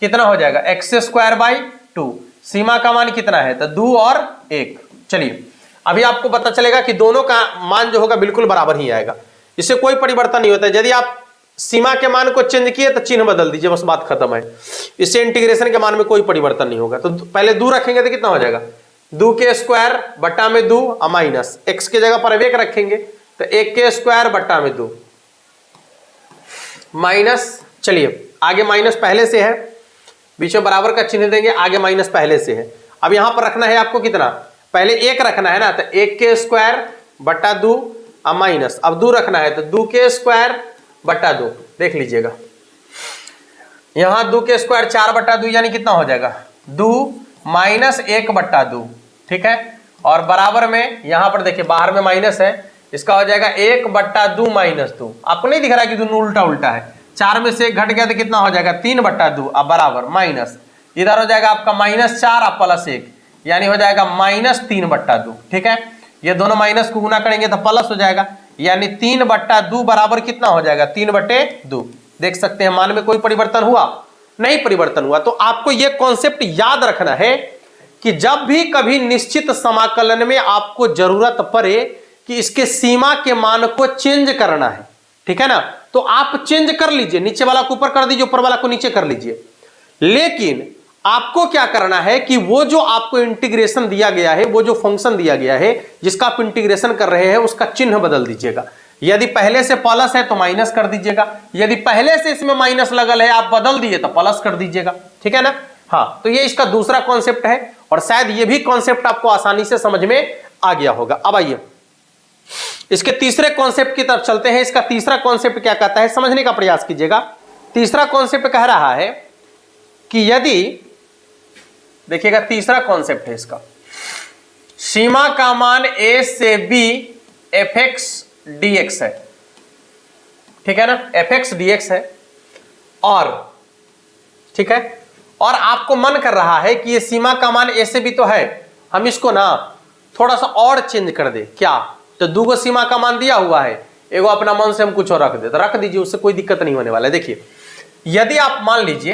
कितना हो जाएगा? x² 2, सीमा का मान कितना है? तो 2 और 1। चलिए, अभी आपको पता चलेगा कि दोनों का मान जो होगा बिल्कुल बराबर ही आएगा, इससे कोई परिवर्तन नहीं होता है। यदि आप सीमा के मान को चेंज किए तो चिन्ह बदल दीजिए, बस बात खत्म है। इससे इंटीग्रेशन के मान में कोई परिवर्तन नहीं होगा। तो पहले 2 रखेंगे तो कितना हो जाएगा? 2 के स्क्वायर बट्टा में 2 और माइनस x की जगह पर 1 रखेंगे तो 1 के स्क्वायर बट्टा में 2 माइनस, चलिए आगे माइनस पहले से है, बीच में बराबर का चिन्ह देंगे, आगे माइनस पहले से है। अब यहां पर रखना है आपको कितना? पहले 1 रखना है ना, तो 1 के स्क्वायर बट्टा 2 और माइनस, अब 2 रखना है तो 2 के स्क्वायर बट्टा 2। देख लीजिएगा, यहां 2 के स्क्वायर 4 बट्टा 2 यानी कितना हो जाएगा? 2 माइनस 1 बट्टा 2। ठीक है, और बराबर में यहां पर देखिए बाहर में माइनस है, इसका हो जाएगा 1 बट्टा 2 माइनस 2। आपको नहीं दिख रहा है कि दोनों उल्टा उल्टा है? 4 में से 1 घट गया तो कितना हो जाएगा? 3 बट्टा 2 अब बराबर माइनस, इधर हो जाएगा आपका -4 और +1 यानी हो जाएगा -3 बट्टा 2। ठीक है, ये दोनों माइनस को गुना करेंगे तो प्लस हो जाएगा, यानी 3 बट्टा 2 बराबर कितना हो जाएगा? 3 बट्टे 2। देख सकते हैं मान में कोई परिवर्तन हुआ? नहीं परिवर्तन हुआ। तो आपको यह कॉन्सेप्ट याद रखना है कि जब भी कभी निश्चित समाकलन में आपको जरूरत पड़े कि इसके सीमा के मान को चेंज करना है, ठीक है ना, तो आप चेंज कर लीजिए, नीचे वाला को ऊपर कर दीजिए, ऊपर वाला को नीचे कर लीजिए। लेकिन आपको क्या करना है कि वो जो आपको इंटीग्रेशन दिया गया है, वो जो फंक्शन दिया गया है जिसका आप इंटीग्रेशन कर रहे हैं, उसका चिन्ह बदल दीजिएगा। यदि पहले से प्लस है तो माइनस कर दीजिएगा, यदि पहले से इसमें माइनस लगल है आप बदल दिए तो प्लस कर दीजिएगा। ठीक है ना, हाँ, तो ये इसका दूसरा कॉन्सेप्ट है और शायद ये भी कॉन्सेप्ट आपको आसानी से समझ में आ गया होगा। अब आइए इसके तीसरे कॉन्सेप्ट की तरफ चलते हैं। इसका तीसरा कॉन्सेप्ट क्या कहता है, समझने का प्रयास कीजिएगा। तीसरा कॉन्सेप्ट कह रहा है कि यदि, देखिएगा तीसरा कॉन्सेप्ट है इसका, सीमा का मान a से b fx dx है, ठीक है ना, fx dx है, और ठीक है, और आपको मन कर रहा है कि ये सीमा का मान a से b तो है, हम इसको ना थोड़ा सा और चेंज कर दे। क्या? तो 2 सीमा का मान दिया हुआ है, एगो अपना मन से हम कुछ और रख दे तो रख दीजिए, उससे कोई दिक्कत नहीं होने वाला है। देखिए, यदि आप मान लीजिए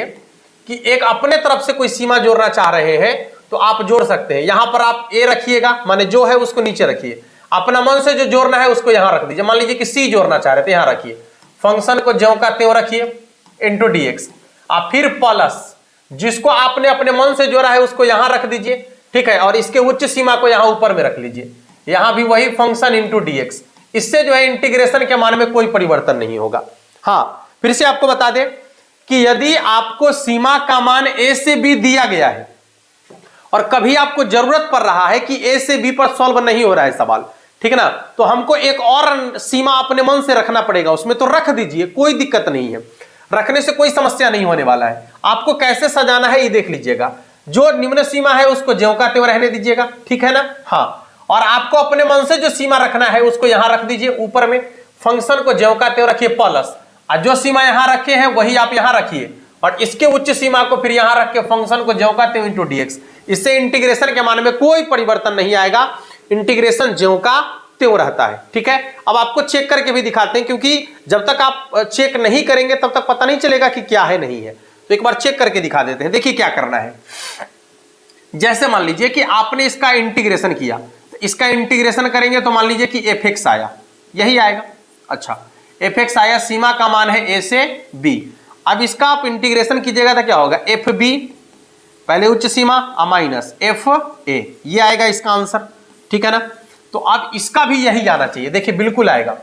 कि एक अपने तरफ से कोई सीमा जोड़ना चाह रहे हैं तो आप जोड़ सकते हैं। यहां पर आप a रखिएगा, माने जो है उसको नीचे रखिए, अपना मन से जो जोड़ना है उसको यहां रख दीजिए। मान लीजिए कि c जोड़ना चाह रहे थे, यहां रखिए, फंक्शन को ज्यों का त्यों रखिए इंटू dx, आप फिर प्लस जिसको आपने अपने मन से जोड़ा है उसको यहां रख दीजिए। ठीक है, और इसके उच्च सीमा को यहां ऊपर में रख लीजिए, यहां भी वही फंक्शन इंटू dx। इससे जो है इंटीग्रेशन के मान में कोई परिवर्तन नहीं होगा। हाँ, फिर से आपको बता दें कि यदि आपको सीमा का मान a से b दिया गया है और कभी आपको जरूरत पड़ रहा है कि a से b पर सॉल्व नहीं हो रहा है सवाल, ठीक है ना, तो हमको एक और सीमा अपने मन से रखना पड़ेगा, उसमें तो रख दीजिए, कोई दिक्कत नहीं है, रखने से कोई समस्या नहीं होने वाला है। आपको कैसे सजाना है ये देख लीजिएगा, जो निम्न सीमा है उसको ज्यों का त्यों रहने दीजिएगा, ठीक है ना, हाँ, और आपको अपने मन से जो सीमा रखना है उसको यहां रख दीजिए ऊपर में, फंक्शन को ज्यों का त्यों रखिए प्लस, और जो सीमा यहां रखे हैं वही आप यहां रखिए, और इसके उच्च सीमा को फिर यहां रख के फंक्शन को ज्यों का त्यों इंटू dx। इससे इंटीग्रेशन के मान में कोई परिवर्तन नहीं आएगा, इंटीग्रेशन ज्यों का त्यों रहता है। ठीक है, अब आपको चेक करके भी दिखाते हैं, क्योंकि जब तक आप चेक नहीं करेंगे तब तक पता नहीं चलेगा कि क्या है नहीं है। तो एक बार चेक करके दिखा देते हैं। देखिए क्या करना है, जैसे मान लीजिए कि आपने इसका इंटीग्रेशन किया, तो इसका इंटीग्रेशन करेंगे तो मान लीजिए कि fx आया, यही आएगा। अच्छा, fx आया, सीमा का मान है a से b। अब इसका आप इंटीग्रेशन कीजिएगा तो क्या होगा, fb पहले उच्च सीमा माइनस fa, ये आएगा इसका आंसर। ठीक है ना, तो अब इसका भी यही आना चाहिए। देखिए बिल्कुल आएगा,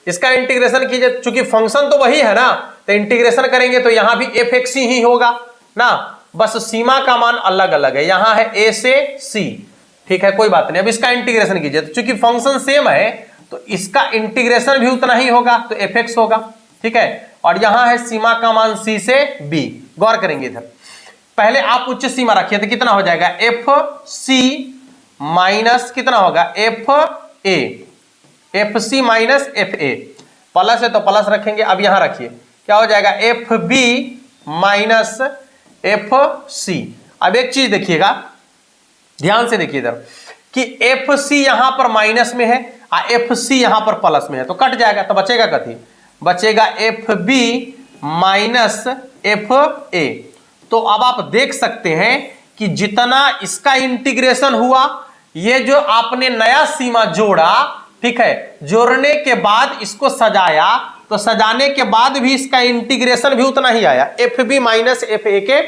इसका इंटीग्रेशन कीजिए, चूंकि फंक्शन तो वही है ना, तो इंटीग्रेशन करेंगे तो यहां भी एफ एक्स ही होगा ना, बस सीमा का मान अलग अलग है, यहां है ए से सी, ठीक है कोई बात नहीं। अब इसका इंटीग्रेशन कीजिए, तो चूंकि फंक्शन सेम है तो इसका इंटीग्रेशन भी उतना ही होगा, तो एफ एक्स होगा, ठीक है। और यहां है सीमा का मान सी से बी, गौर करेंगे इधर, पहले आप उच्च सीमा रखिए तो कितना हो जाएगा एफ सी माइनस कितना होगा F A, F C minus F A, plus है तो प्लस रखेंगे। अब यहां रखिए क्या हो जाएगा F B minus F C. अब एक चीज देखिएगा, ध्यान से देखिए इधर कि एफ सी यहां पर माइनस में है और एफ सी यहां पर प्लस में है, तो कट जाएगा, तो बचेगा कथी, बचेगा F B minus F A. तो अब आप देख सकते हैं कि जितना इसका इंटीग्रेशन हुआ, ये जो आपने नया सीमा जोड़ा, ठीक है, जोड़ने के बाद इसको सजाया, तो सजाने के बाद भी इसका इंटीग्रेशन भी उतना ही आया, F B minus F A के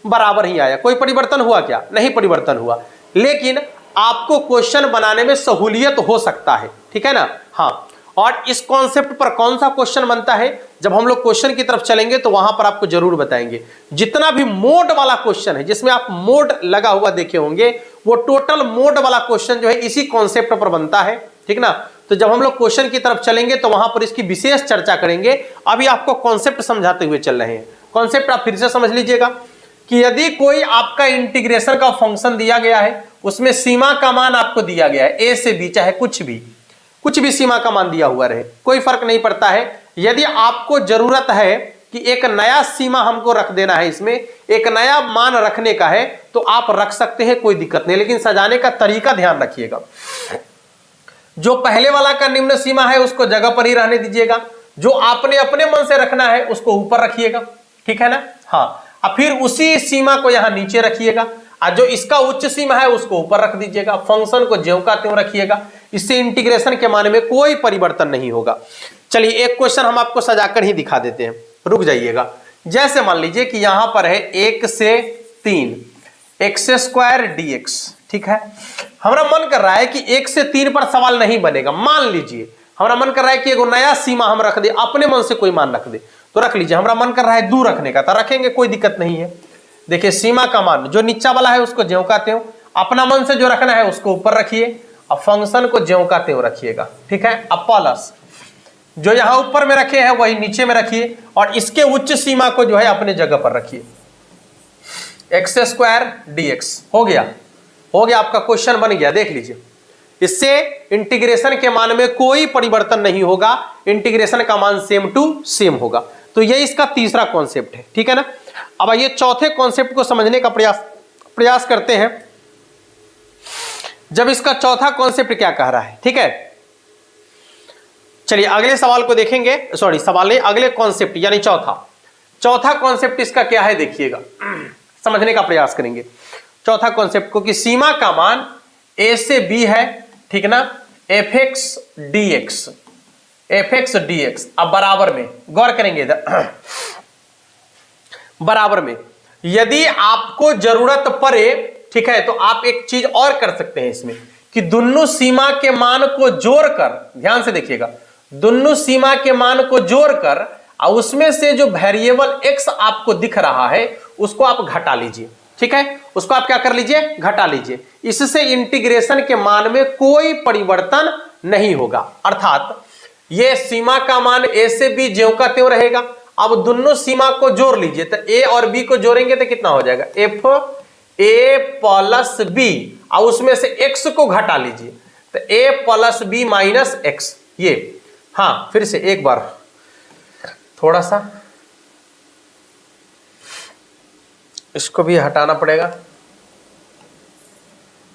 बराबर ही आया। कोई परिवर्तन हुआ क्या, नहीं परिवर्तन हुआ, लेकिन आपको क्वेश्चन बनाने में सहूलियत हो सकता है, ठीक है ना। हाँ, और इस कॉन्सेप्ट पर कौन सा क्वेश्चन बनता है, जब हम लोग क्वेश्चन की तरफ चलेंगे तो वहां पर आपको जरूर बताएंगे। जितना भी मोड वाला क्वेश्चन है, जिसमें आप मोड लगा हुआ देखे होंगे, वो टोटल मोड वाला क्वेश्चन जो है इसी कॉन्सेप्ट पर बनता है, ठीक ना। तो जब हम लोग क्वेश्चन की तरफ चलेंगे तो वहां पर इसकी विशेष चर्चा करेंगे। अभी आपको कॉन्सेप्ट समझाते हुए चल रहे हैं। कॉन्सेप्ट आप फिर से समझ लीजिएगा कि यदि कोई आपका इंटीग्रेशन का फंक्शन दिया गया है, उसमें सीमा का मान आपको दिया गया है ए से बी, चाहे कुछ भी सीमा का मान दिया हुआ रहे, कोई फर्क नहीं पड़ता है। यदि आपको जरूरत है कि एक नया सीमा हमको रख देना है, इसमें एक नया मान रखने का है, तो आप रख सकते हैं, कोई दिक्कत नहीं, लेकिन सजाने का तरीका ध्यान रखिएगा। जो पहले वाला का निम्न सीमा है उसको जगह पर ही रहने दीजिएगा, जो आपने अपने मन से रखना है उसको ऊपर रखिएगा, ठीक है ना। हाँ, और फिर उसी सीमा को यहां नीचे रखिएगा, और जो इसका उच्च सीमा है उसको ऊपर रख दीजिएगा, फंक्शन को ज्यों का त्यों रखिएगा। इससे इंटीग्रेशन के मान में कोई परिवर्तन नहीं होगा। चलिए एक क्वेश्चन हम आपको सजाकर ही दिखा देते हैं, रुक जाइएगा। जैसे मान लीजिए कि यहां पर है 1 से 3 एक्स स्क्वायर dx, ठीक है। हमारा मन कर रहा है कि 1 से 3 पर सवाल नहीं बनेगा, मान लीजिए हमारा मन कर रहा है कि एक नया सीमा हम रख दे, अपने मन से कोई मान रख दे, तो रख लीजिए। हमारा मन कर रहा है 2 रखने का, तो रखेंगे, कोई दिक्कत नहीं है। देखिए सीमा का मान जो नीचा वाला है उसको ज्यों का त्यों, अपना मन से जो रखना है उसको ऊपर रखिए, और फंक्शन को ज्यों का त्यों रखिएगा, ठीक है। अब प्लस जो यहां ऊपर में रखे हैं वही नीचे में रखिए, और इसके उच्च सीमा को जो है अपने जगह पर रखिए। एक्स स्क्वायर dx हो गया आपका क्वेश्चन बन गया, देख लीजिए। इससे इंटीग्रेशन के मान में कोई परिवर्तन नहीं होगा, इंटीग्रेशन का मान सेम टू सेम होगा। तो ये इसका तीसरा कॉन्सेप्ट है, ठीक है ना। अब आइए चौथे कॉन्सेप्ट को समझने का प्रयास करते हैं। जब इसका चौथा कॉन्सेप्ट क्या कह रहा है, ठीक है। चलिए अगले सवाल को देखेंगे, सॉरी सवाल नहीं, अगले कॉन्सेप्ट यानी चौथा कॉन्सेप्ट इसका क्या है देखिएगा, समझने का प्रयास करेंगे चौथा कॉन्सेप्ट को, कि सीमा का मान a से b है, ठीक ना, एफ एक्स डी एक्स। अब बराबर में गौर करेंगे इधर, बराबर में यदि आपको जरूरत पड़े, ठीक है, तो आप एक चीज और कर सकते हैं इसमें, कि दोनों सीमा के मान को जोड़कर, ध्यान से देखिएगा, दोनों सीमा के मान को जोड़कर और उसमें से जो वेरिएबल x आपको दिख रहा है उसको आप घटा लीजिए, ठीक है। उसको आप क्या कर लीजिए, घटा लीजिए। इससे इंटीग्रेशन के मान में कोई परिवर्तन नहीं होगा, अर्थात ये सीमा का मान a से b ज्यों का त्यों रहेगा। अब दोनों सीमा को जोड़ लीजिए, तो a और b को जोड़ेंगे तो कितना हो जाएगा, एफ a प्लस b, और उसमें से x को घटा लीजिए, तो a plus b minus x। ये हाँ, फिर से एक बार थोड़ा सा इसको भी हटाना पड़ेगा।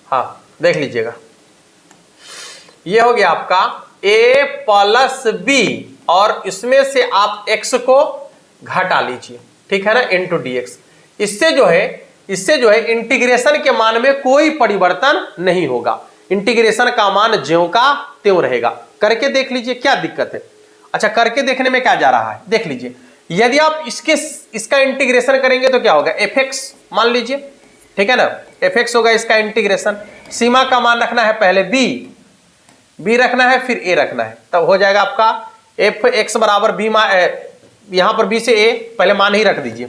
हाँ देख लीजिएगा, ये हो गया आपका a प्लस b, और इसमें से आप x को घटा लीजिए, ठीक है ना, इंटू dx। इससे जो है इंटीग्रेशन के मान में कोई परिवर्तन नहीं होगा, इंटीग्रेशन का मान ज्यों का त्यों रहेगा। करके देख लीजिए क्या दिक्कत है। अच्छा, करके देखने में क्या जा रहा है, देख लीजिए। यदि आप इसका इंटीग्रेशन करेंगे तो क्या होगा, एफ एक्स मान लीजिए, ठीक है ना, एफ एक्स होगा इसका इंटीग्रेशन। सीमा का मान रखना है पहले बी रखना है, फिर ए रखना है, तब हो जाएगा आपका एफ एक्स बराबर बी यहां पर बी से ए पहले मान ही रख दीजिए,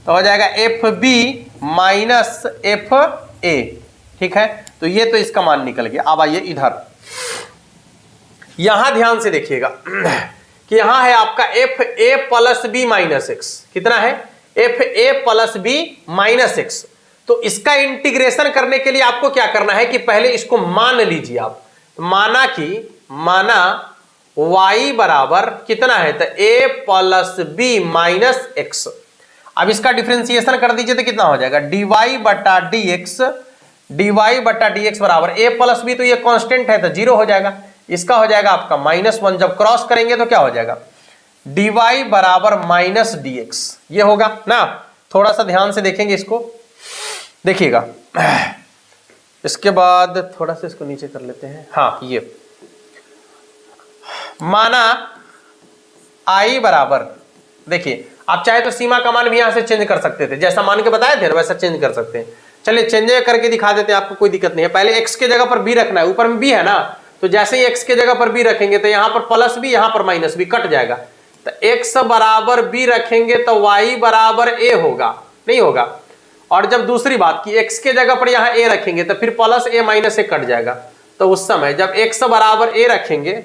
तो हो जाएगा F B minus F A. ठीक है, तो ये तो इसका मान निकल गया। अब आइए इधर, यहां ध्यान से देखिएगा कि यहां है आपका F A plus B minus X. कितना है? F A plus B minus X. तो इसका इंटीग्रेशन करने के लिए आपको क्या करना है कि पहले इसको मान लीजिए आप। माना y बराबर कितना है, तो a plus B minus X. अब इसका डिफरेंशिएशन कर दीजिए तो कितना हो जाएगा, dy बटा डी एक्स बराबर a प्लस बी, तो ये कांस्टेंट है तो जीरो हो जाएगा। इसका हो जाएगा आपका -1, जब क्रॉस करेंगे तो क्या हो जाएगा, dy बराबर माइनस डी एक्स, ये होगा ना। थोड़ा सा ध्यान से देखेंगे इसको, देखिएगा। इसके बाद थोड़ा सा इसको नीचे कर लेते हैं। हाँ, ये माना i बराबर, देखिए आप चाहे तो सीमा का मान भी यहां से चेंज कर सकते थे, जैसा मान के बताए थे वैसा चेंज कर सकते हैं। चलिए चेंज करके दिखा देते हैं, आपको कोई दिक्कत नहीं है। पहले x के जगह पर b रखना है, ऊपर में b है ना, तो जैसे ही x के जगह पर b रखेंगे तो यहां पर प्लस b, यहां पर माइनस b, कट जाएगा। तो x बराबर b रखेंगे तो y बराबर a होगा, नहीं होगा। और जब दूसरी बात कि x के जगह पर यहां a रखेंगे तो फिर plus a minus a cut जाएगा। तो उस समय जब x बराबर a रखेंगे,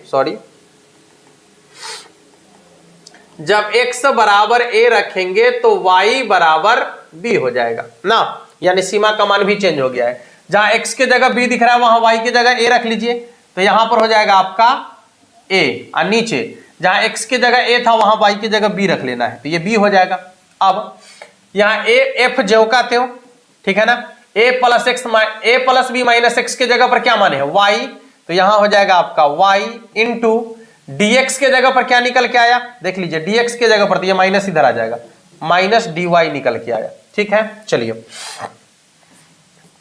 जब x बराबर a रखेंगे तो y बराबर b हो जाएगा ना, यानी सीमा का मान भी चेंज हो गया है। जहां x के जगह b दिख रहा है वहां y की जगह a रख लीजिए, तो यहां पर हो जाएगा आपका a, और नीचे जहां x के जगह a था वहां y की जगह b रख लेना है, तो ये b हो जाएगा। अब यहाँ a f ज्यों का त्यों, ठीक है ना, a plus B minus X के जगह पर क्या माने है, y, तो यहां हो जाएगा आपका y इंटू dx के जगह पर क्या निकल के आया, देख लीजिए dx के जगह पर तो ये माइनस इधर आ जाएगा, माइनस dy निकल के आया। ठीक है, चलिए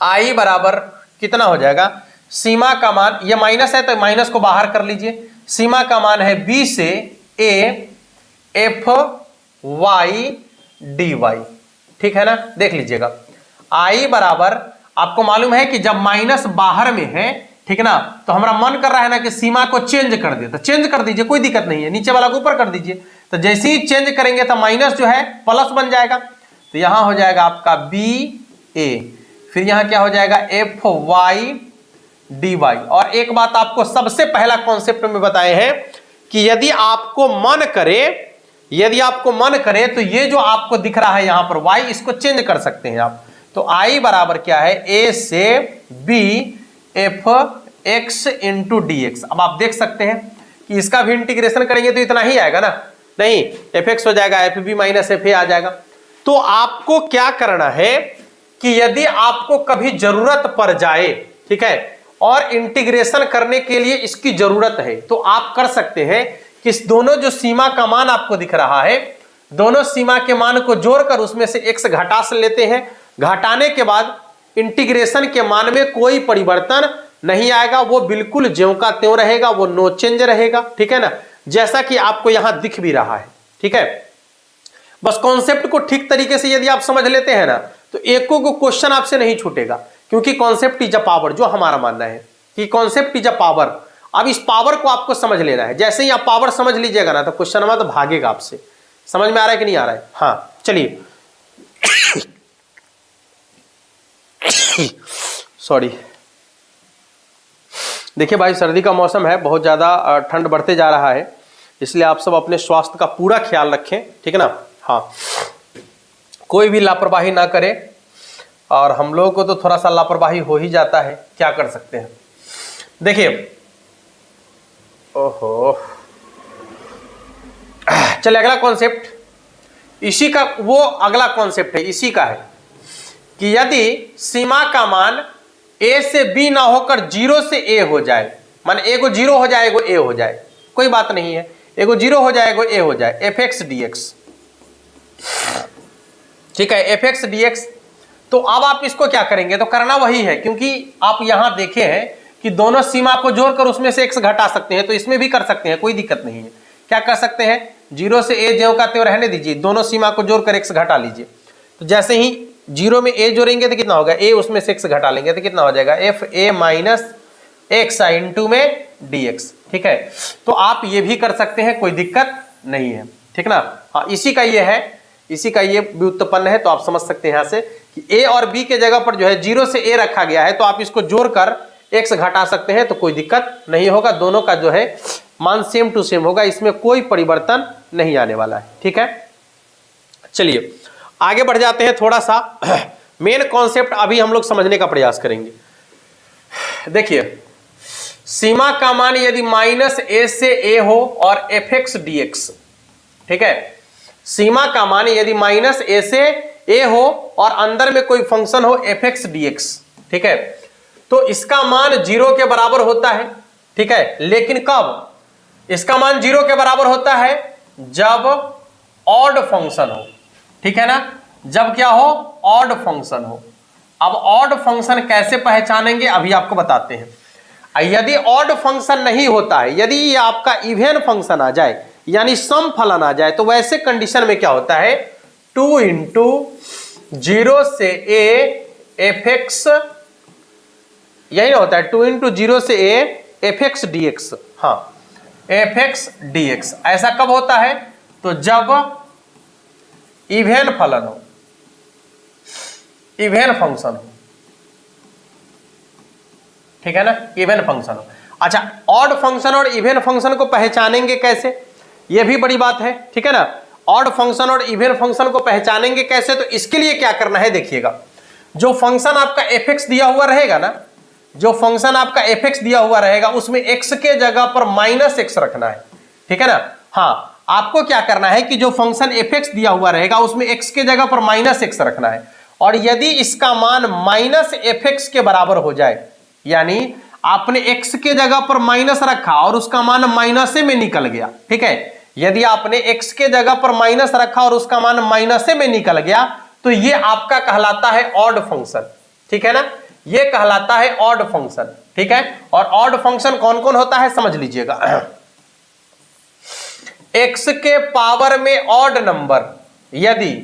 i बराबर कितना हो जाएगा, सीमा का मान, ये माइनस है तो माइनस को बाहर कर लीजिए, सीमा का मान है b से a f y dy। ठीक है ना, देख लीजिएगा i बराबर, आपको मालूम है कि जब माइनस बाहर में है, ठीक है ना, तो हमारा मन कर रहा है ना कि सीमा को चेंज कर दे, तो चेंज कर दीजिए, कोई दिक्कत नहीं है, नीचे वाला को ऊपर कर दीजिए। तो जैसे ही चेंज करेंगे तो माइनस जो है प्लस बन जाएगा, तो यहां हो जाएगा आपका बी ए, फिर यहां क्या हो जाएगा एफ वाई डी वाई। और एक बात आपको सबसे पहला कॉन्सेप्ट में बताए हैं कि यदि आपको मन करे तो ये जो आपको दिख रहा है यहां पर y, इसको चेंज कर सकते हैं आप। तो i बराबर क्या है, a से b F x into D x. अब आप देख सकते हैं कि इसका भी इंटीग्रेशन करेंगे तो इतना ही आएगा ना, नहीं, एफ एक्स हो जाएगा, F B minus F A आ जाएगा। तो आपको क्या करना है कि यदि आपको कभी जरूरत पड़ जाए, ठीक है, और इंटीग्रेशन करने के लिए इसकी जरूरत है, तो आप कर सकते हैं कि दोनों जो सीमा का मान आपको दिख रहा है, दोनों सीमा के मान को जोड़कर उसमें से एक्स घटा से लेते हैं, घटाने के बाद इंटीग्रेशन के मान में कोई परिवर्तन नहीं आएगा, वो बिल्कुल ज्यों का त्यों रहेगा, वो नो चेंज रहेगा। ठीक है ना, जैसा कि आपको यहां दिख भी रहा है। ठीक है, बस कॉन्सेप्ट को ठीक तरीके से यदि आप समझ लेते हैं ना, तो एको को क्वेश्चन आपसे नहीं छूटेगा, क्योंकि कॉन्सेप्ट इज अ पावर, जो हमारा मानना है कि कॉन्सेप्ट इज अ पावर। अब इस पावर को आपको समझ लेना है, जैसे ही आप पावर समझ लीजिएगा ना, तो क्वेश्चन हमारा तो भागेगा आपसे। समझ में आ रहा है कि नहीं आ रहा है? हाँ, चलिए सॉरी, देखिए भाई, सर्दी का मौसम है, बहुत ज़्यादा ठंड बढ़ते जा रहा है, इसलिए आप सब अपने स्वास्थ्य का पूरा ख्याल रखें। ठीक है ना, हाँ, कोई भी लापरवाही ना करें, और हम लोगों को तो थोड़ा सा लापरवाही हो ही जाता है, क्या कर सकते हैं। देखिए, ओहो, चलिए अगला कॉन्सेप्ट, इसी का वो अगला कॉन्सेप्ट है, इसी का है कि यदि सीमा का मान a से b ना होकर 0 से a हो जाए, मान एगो 0 हो जाए, एगो a हो जाए, कोई बात नहीं है, एगो 0 हो जाए, एगो a हो जाए, एफ एक्स डी एक्स। ठीक है, एफ एक्स डी एक्स। तो अब आप इसको क्या करेंगे, तो करना वही है, क्योंकि आप यहां देखे हैं कि दोनों सीमा को जोड़कर उसमें से x घटा सकते हैं, तो इसमें भी कर सकते हैं, कोई दिक्कत नहीं है। क्या कर सकते हैं, 0 से a ज्यों का त्यों रहने दीजिए, दोनों सीमा को जोड़कर x घटा लीजिए। तो जैसे ही 0 में a जोड़ेंगे तो कितना होगा, a उसमें से x घटा लेंगे तो कितना हो जाएगा, F A minus x into में dx। ठीक है, तो आप ये भी कर सकते हैं, कोई दिक्कत नहीं है। ठीक ना। हाँ, इसी का ये है, इसी का ये व्युत्पन्न है। तो आप समझ सकते हैं यहां से कि ए और बी के जगह पर जो है 0 से ए रखा गया है, तो आप इसको जोड़कर एक्स घटा सकते हैं, तो कोई दिक्कत नहीं होगा। दोनों का जो है मान सेम टू सेम होगा, इसमें कोई परिवर्तन नहीं आने वाला है। ठीक है, चलिए आगे बढ़ जाते हैं। थोड़ा सा मेन कॉन्सेप्ट अभी हम लोग समझने का प्रयास करेंगे। देखिए, सीमा का मान यदि -a से a हो और fx dx, ठीक है, सीमा का मान यदि -a से a हो और अंदर में कोई फंक्शन हो fx dx, ठीक है, तो इसका मान 0 के बराबर होता है। ठीक है, लेकिन कब इसका मान 0 के बराबर होता है? जब ऑड फंक्शन हो। ठीक है ना, जब क्या हो? ऑड फंक्शन हो। अब ऑड फंक्शन कैसे पहचानेंगे अभी आपको बताते हैं। यदि ऑड फंक्शन नहीं होता है, यदि ये आपका इवन फंक्शन आ जाए यानी सम फलन आ जाए, तो वैसे कंडीशन में क्या होता है? 2 × 0 से a fx, यही ना होता है, 2 × 0 से a fx dx। हाँ, fx dx ऐसा कब होता है? तो जब इवन फलन हो, इवन फंक्शन हो। ठीक है ना, इवन फंक्शन हो। अच्छा, ऑड फंक्शन और इवन फंक्शन को पहचानेंगे कैसे? यह भी बड़ी बात है। ठीक है ना, ऑड फंक्शन और इवन फंक्शन को पहचानेंगे कैसे? तो इसके लिए क्या करना है, देखिएगा, जो फंक्शन आपका fx दिया हुआ रहेगा ना, जो फंक्शन आपका fx दिया हुआ रहेगा, उसमें x के जगह पर -x रखना है। ठीक है ना। हाँ, आपको क्या करना है कि जो फंक्शन fx दिया हुआ रहेगा उसमें x के जगह पर -x रखना है, और यदि इसका मान -fx के बराबर हो जाए, यानी आपने x के जगह पर माइनस रखा और उसका मान माइनस में निकल गया। ठीक है, यदि आपने x के जगह पर माइनस रखा और उसका मान माइनस में निकल गया, तो ये आपका कहलाता है ऑड फंक्शन। ठीक है ना, ये कहलाता है ऑड फंक्शन। ठीक है, और ऑड फंक्शन कौन कौन होता है समझ लीजिएगा। x के पावर में ऑड नंबर, यदि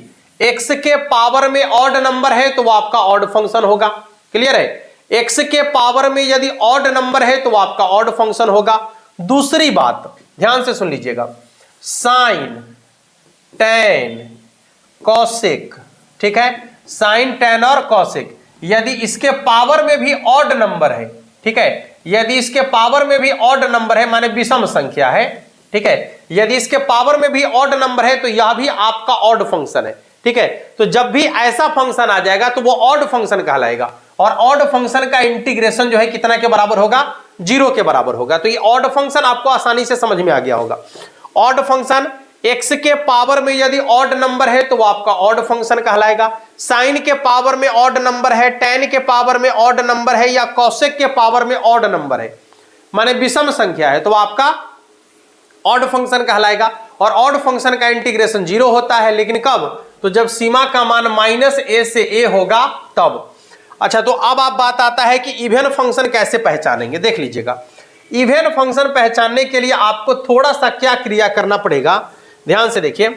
x के पावर में ऑड नंबर है तो वो आपका ऑड फंक्शन होगा। क्लियर है? x के पावर में यदि ऑड नंबर है तो वो आपका ऑड फंक्शन होगा। दूसरी बात ध्यान से सुन लीजिएगा, साइन, टैन, कॉसेक, ठीक है, साइन, टैन और कॉसेक, यदि इसके पावर में भी ऑड नंबर है, ठीक है, यदि इसके पावर में भी ऑड नंबर है, माने विषम संख्या है, ठीक है, यदि इसके पावर में भी ऑड नंबर है तो यह भी आपका ऑड फंक्शन है। ठीक है, तो जब भी ऐसा फंक्शन आ जाएगा तो वो ऑड फंक्शन कहलाएगा, और ऑड फंक्शन का इंटीग्रेशन जो है कितना के बराबर होगा? 0 के बराबर होगा। तो ये ऑड फंक्शन आपको आसानी से समझ में आ गया होगा। ऑड फंक्शन x के पावर में यदि ऑड नंबर है तो वो आपका ऑड फंक्शन कहलाएगा। साइन के पावर में ऑड नंबर है, टैन के पावर में ऑड नंबर है, या कॉसेक के पावर में ऑड नंबर है, माने विषम संख्या है, तो आपका ऑड फंक्शन कहलाएगा। और ऑड फंक्शन का इंटीग्रेशन 0 होता है, लेकिन कब? तो जब सीमा का मान -a से a होगा तब। अच्छा, तो अब आप बात आता है कि इवन फंक्शन कैसे पहचानेंगे। देख लीजिएगा, इवन फंक्शन पहचानने के लिए आपको थोड़ा सा क्या क्रिया करना पड़ेगा, ध्यान से देखिए,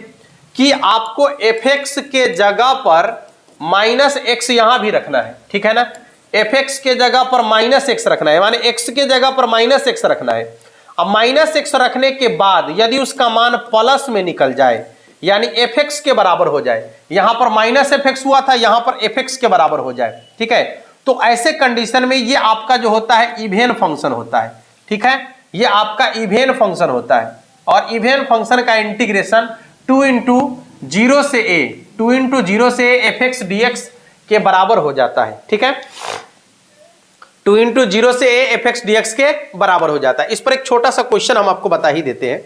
कि आपको fx के जगह पर -x यहां भी रखना है। ठीक है ना, fx के जगह पर -x रखना है, माने x के जगह पर -x रखना है। अब -x रखने के बाद यदि उसका मान प्लस में निकल जाए, यानी fx के बराबर हो जाए, यहां पर -fx हुआ था, यहां पर fx के बराबर हो जाए, ठीक है, तो ऐसे कंडीशन में ये आपका जो होता है इवन फंक्शन होता है। ठीक है, ये आपका इवन फंक्शन होता है, और इवन फंक्शन का इंटीग्रेशन 2 × 0 से a, 2 × 0 से a fx dx के बराबर हो जाता है। ठीक है, 2 × 0 से a fx dx के बराबर हो जाता है। इस पर एक छोटा सा क्वेश्चन हम आपको बता ही देते हैं,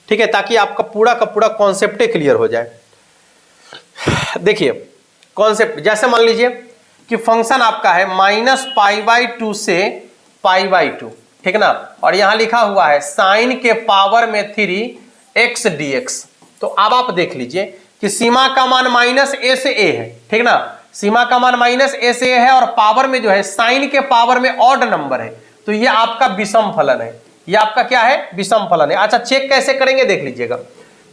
ठीक है, ताकि आपका पूरा का पूरा कॉन्सेप्ट क्लियर हो जाए। देखिए कॉन्सेप्ट, जैसे मान लीजिए कि फंक्शन आपका है -π/2 से π/2, ठीक ना, और यहां लिखा हुआ है साइन के पावर में 3x dx। तो अब आप देख लीजिए कि सीमा का मान -a से a है, ठीक ना, सीमा का मान -a से a है, और पावर में जो है साइन के पावर में ऑड नंबर है, तो ये आपका विषम फलन है। ये आपका क्या है? विषम फलन है। अच्छा, चेक कैसे करेंगे देख लीजिएगा।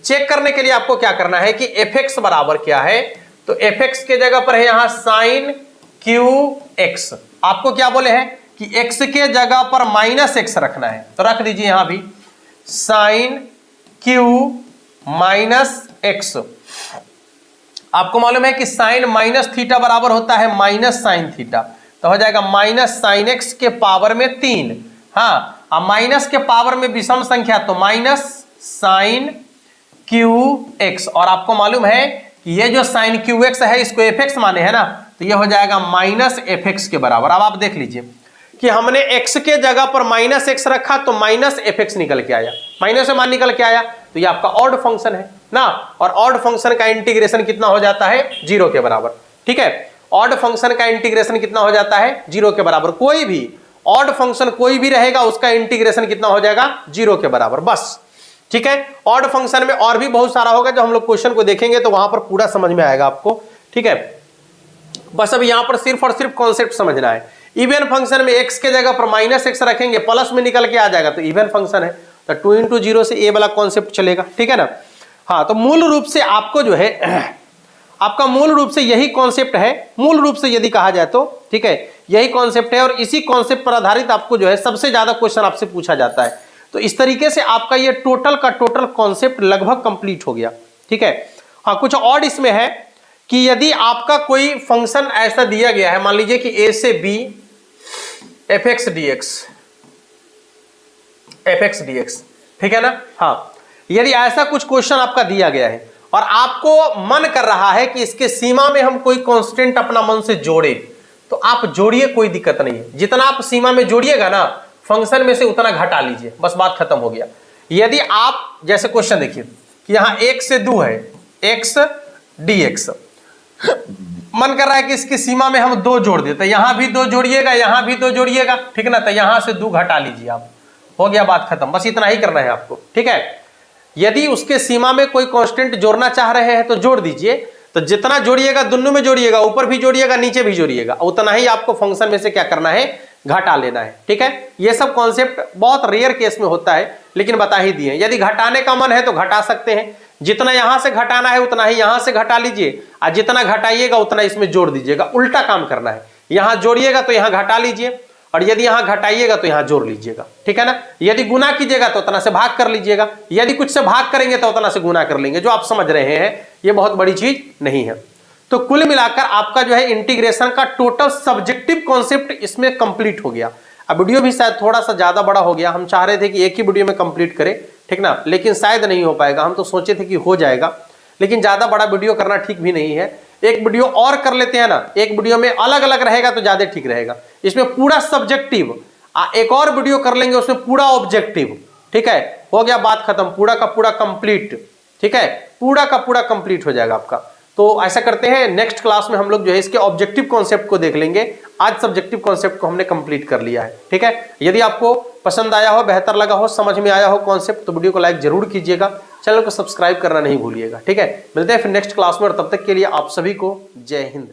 चेक करने के लिए आपको क्या करना है कि fx बराबर क्या है, तो fx के जगह पर है यहां sin qx। आपको क्या बोले हैं कि x के जगह पर -x रखना है, तो रख दीजिए यहां भी sin माइनस एक्स। आपको मालूम है कि साइन माइनस थीटा बराबर होता है माइनस साइन थीटा, तो हो जाएगा माइनस साइन एक्स के पावर में 3। हाँ, अब माइनस के पावर में विषम संख्या तो माइनस साइन क्यू एक्स, और आपको मालूम है कि ये जो साइन क्यू एक्स है इसको एफ एक्स माने है ना, तो ये हो जाएगा माइनस एफ एक्स के बराबर। अब आप देख लीजिए कि हमने x के जगह पर माइनस एक्स रखा तो माइनस एफ एक्स निकल के आया, माइनस से मान निकल के आया, तो ये आपका ऑड फंक्शन है ना, और ऑड फंक्शन का इंटीग्रेशन कितना हो जाता है 0 के बराबर। ठीक है, ऑड फंक्शन का इंटीग्रेशन कितना हो जाता है 0 के बराबर। कोई भी ऑड फंक्शन कोई भी रहेगा उसका इंटीग्रेशन कितना हो जाएगा 0 के बराबर, बस। ठीक है, ऑड फंक्शन में और भी बहुत सारा होगा, जो हम लोग क्वेश्चन को देखेंगे तो वहां पर पूरा समझ में आएगा आपको। ठीक है, बस अब यहां पर सिर्फ और सिर्फ कॉन्सेप्ट समझना है। इवन फंक्शन में x के जगह पर माइनस एक्स रखेंगे, प्लस में निकल के आ जाएगा, तो इवन फंक्शन है, तो 2 into 0 से a वाला कॉन्सेप्ट चलेगा। ठीक है ना। हाँ, तो मूल रूप से आपको जो है आपका मूल रूप से यही कॉन्सेप्ट है, मूल रूप से यदि कहा जाए तो। ठीक है, यही कॉन्सेप्ट है, और इसी कॉन्सेप्ट पर आधारित आपको जो है सबसे ज्यादा क्वेश्चन आपसे पूछा जाता है। तो इस तरीके से आपका ये टोटल का टोटल कॉन्सेप्ट लगभग कंप्लीट हो गया। ठीक है, हाँ, कुछ और इसमें है कि यदि आपका कोई फंक्शन ऐसा दिया गया है, मान लीजिए कि a से b F x D x, ठीक है ना। हाँ, यदि ऐसा कुछ क्वेश्चन आपका दिया गया है और आपको मन कर रहा है कि इसके सीमा में हम कोई कांस्टेंट अपना मन से जोड़े, तो आप जोड़िए, कोई दिक्कत नहीं है। जितना आप सीमा में जोड़िएगा ना फंक्शन में से उतना घटा लीजिए, बस बात खत्म हो गया। यदि आप जैसे क्वेश्चन देखिए कि यहां 1 से 2 है एक्स डी एक्स, मन कर रहा है कि इसकी सीमा में हम 2 जोड़ देते, यहां भी 2 जोड़िएगा, यहां भी 2 जोड़िएगा, ठीक है ना, तो यहां से 2 घटा लीजिए आप, हो गया बात खत्म। बस इतना ही करना है आपको। ठीक है, यदि उसके सीमा में कोई कांस्टेंट जोड़ना चाह रहे हैं तो जोड़ दीजिए, तो जितना जोड़िएगा दोनों में जोड़िएगा, ऊपर भी जोड़िएगा नीचे भी जोड़िएगा, उतना ही आपको फंक्शन में से क्या करना है घटा लेना है। ठीक है, ये सब कॉन्सेप्ट बहुत रेयर केस में होता है, लेकिन बता ही दिए। यदि घटाने का मन है तो घटा सकते हैं, जितना यहां से घटाना है उतना ही यहां से घटा लीजिए, और जितना घटाइएगा उतना इसमें जोड़ दीजिएगा। उल्टा काम करना है, यहां जोड़िएगा तो यहां घटा लीजिए, और यदि यहां घटाइएगा तो यहां जोड़ लीजिएगा। ठीक है ना। यदि गुना कीजिएगा तो उतना से भाग कर लीजिएगा, यदि कुछ से भाग करेंगे तो उतना से गुना कर लेंगे। जो आप समझ रहे हैं ये बहुत बड़ी चीज नहीं है। तो कुल मिलाकर आपका जो है इंटीग्रेशन का टोटल सब्जेक्टिव कॉन्सेप्ट इसमें कंप्लीट हो गया। अब वीडियो भी शायद थोड़ा सा ज्यादा बड़ा हो गया, हम चाह रहे थे कि एक ही वीडियो में कंप्लीट करें, ठीक ना, लेकिन शायद नहीं हो पाएगा। हम तो सोचे थे कि हो जाएगा, लेकिन ज्यादा बड़ा वीडियो करना ठीक भी नहीं है। एक वीडियो और कर लेते हैं ना, एक वीडियो में अलग अलग रहेगा तो ज्यादा ठीक रहेगा। इसमें पूरा सब्जेक्टिव, एक और वीडियो कर लेंगे उसमें पूरा ऑब्जेक्टिव। ठीक है, हो गया बात खत्म, पूरा का पूरा कंप्लीट। ठीक है, पूरा का पूरा कंप्लीट हो जाएगा आपका। तो ऐसा करते हैं, नेक्स्ट क्लास में हम लोग जो है इसके ऑब्जेक्टिव कॉन्सेप्ट को देख लेंगे। आज सब्जेक्टिव कॉन्सेप्ट को हमने कंप्लीट कर लिया है। ठीक है, यदि आपको पसंद आया हो, बेहतर लगा हो, समझ में आया हो कॉन्सेप्ट, तो वीडियो को लाइक जरूर कीजिएगा, चैनल को सब्सक्राइब करना नहीं भूलिएगा। ठीक है, मिलते हैं फिर नेक्स्ट क्लास में, और तब तक के लिए आप सभी को जय हिंद।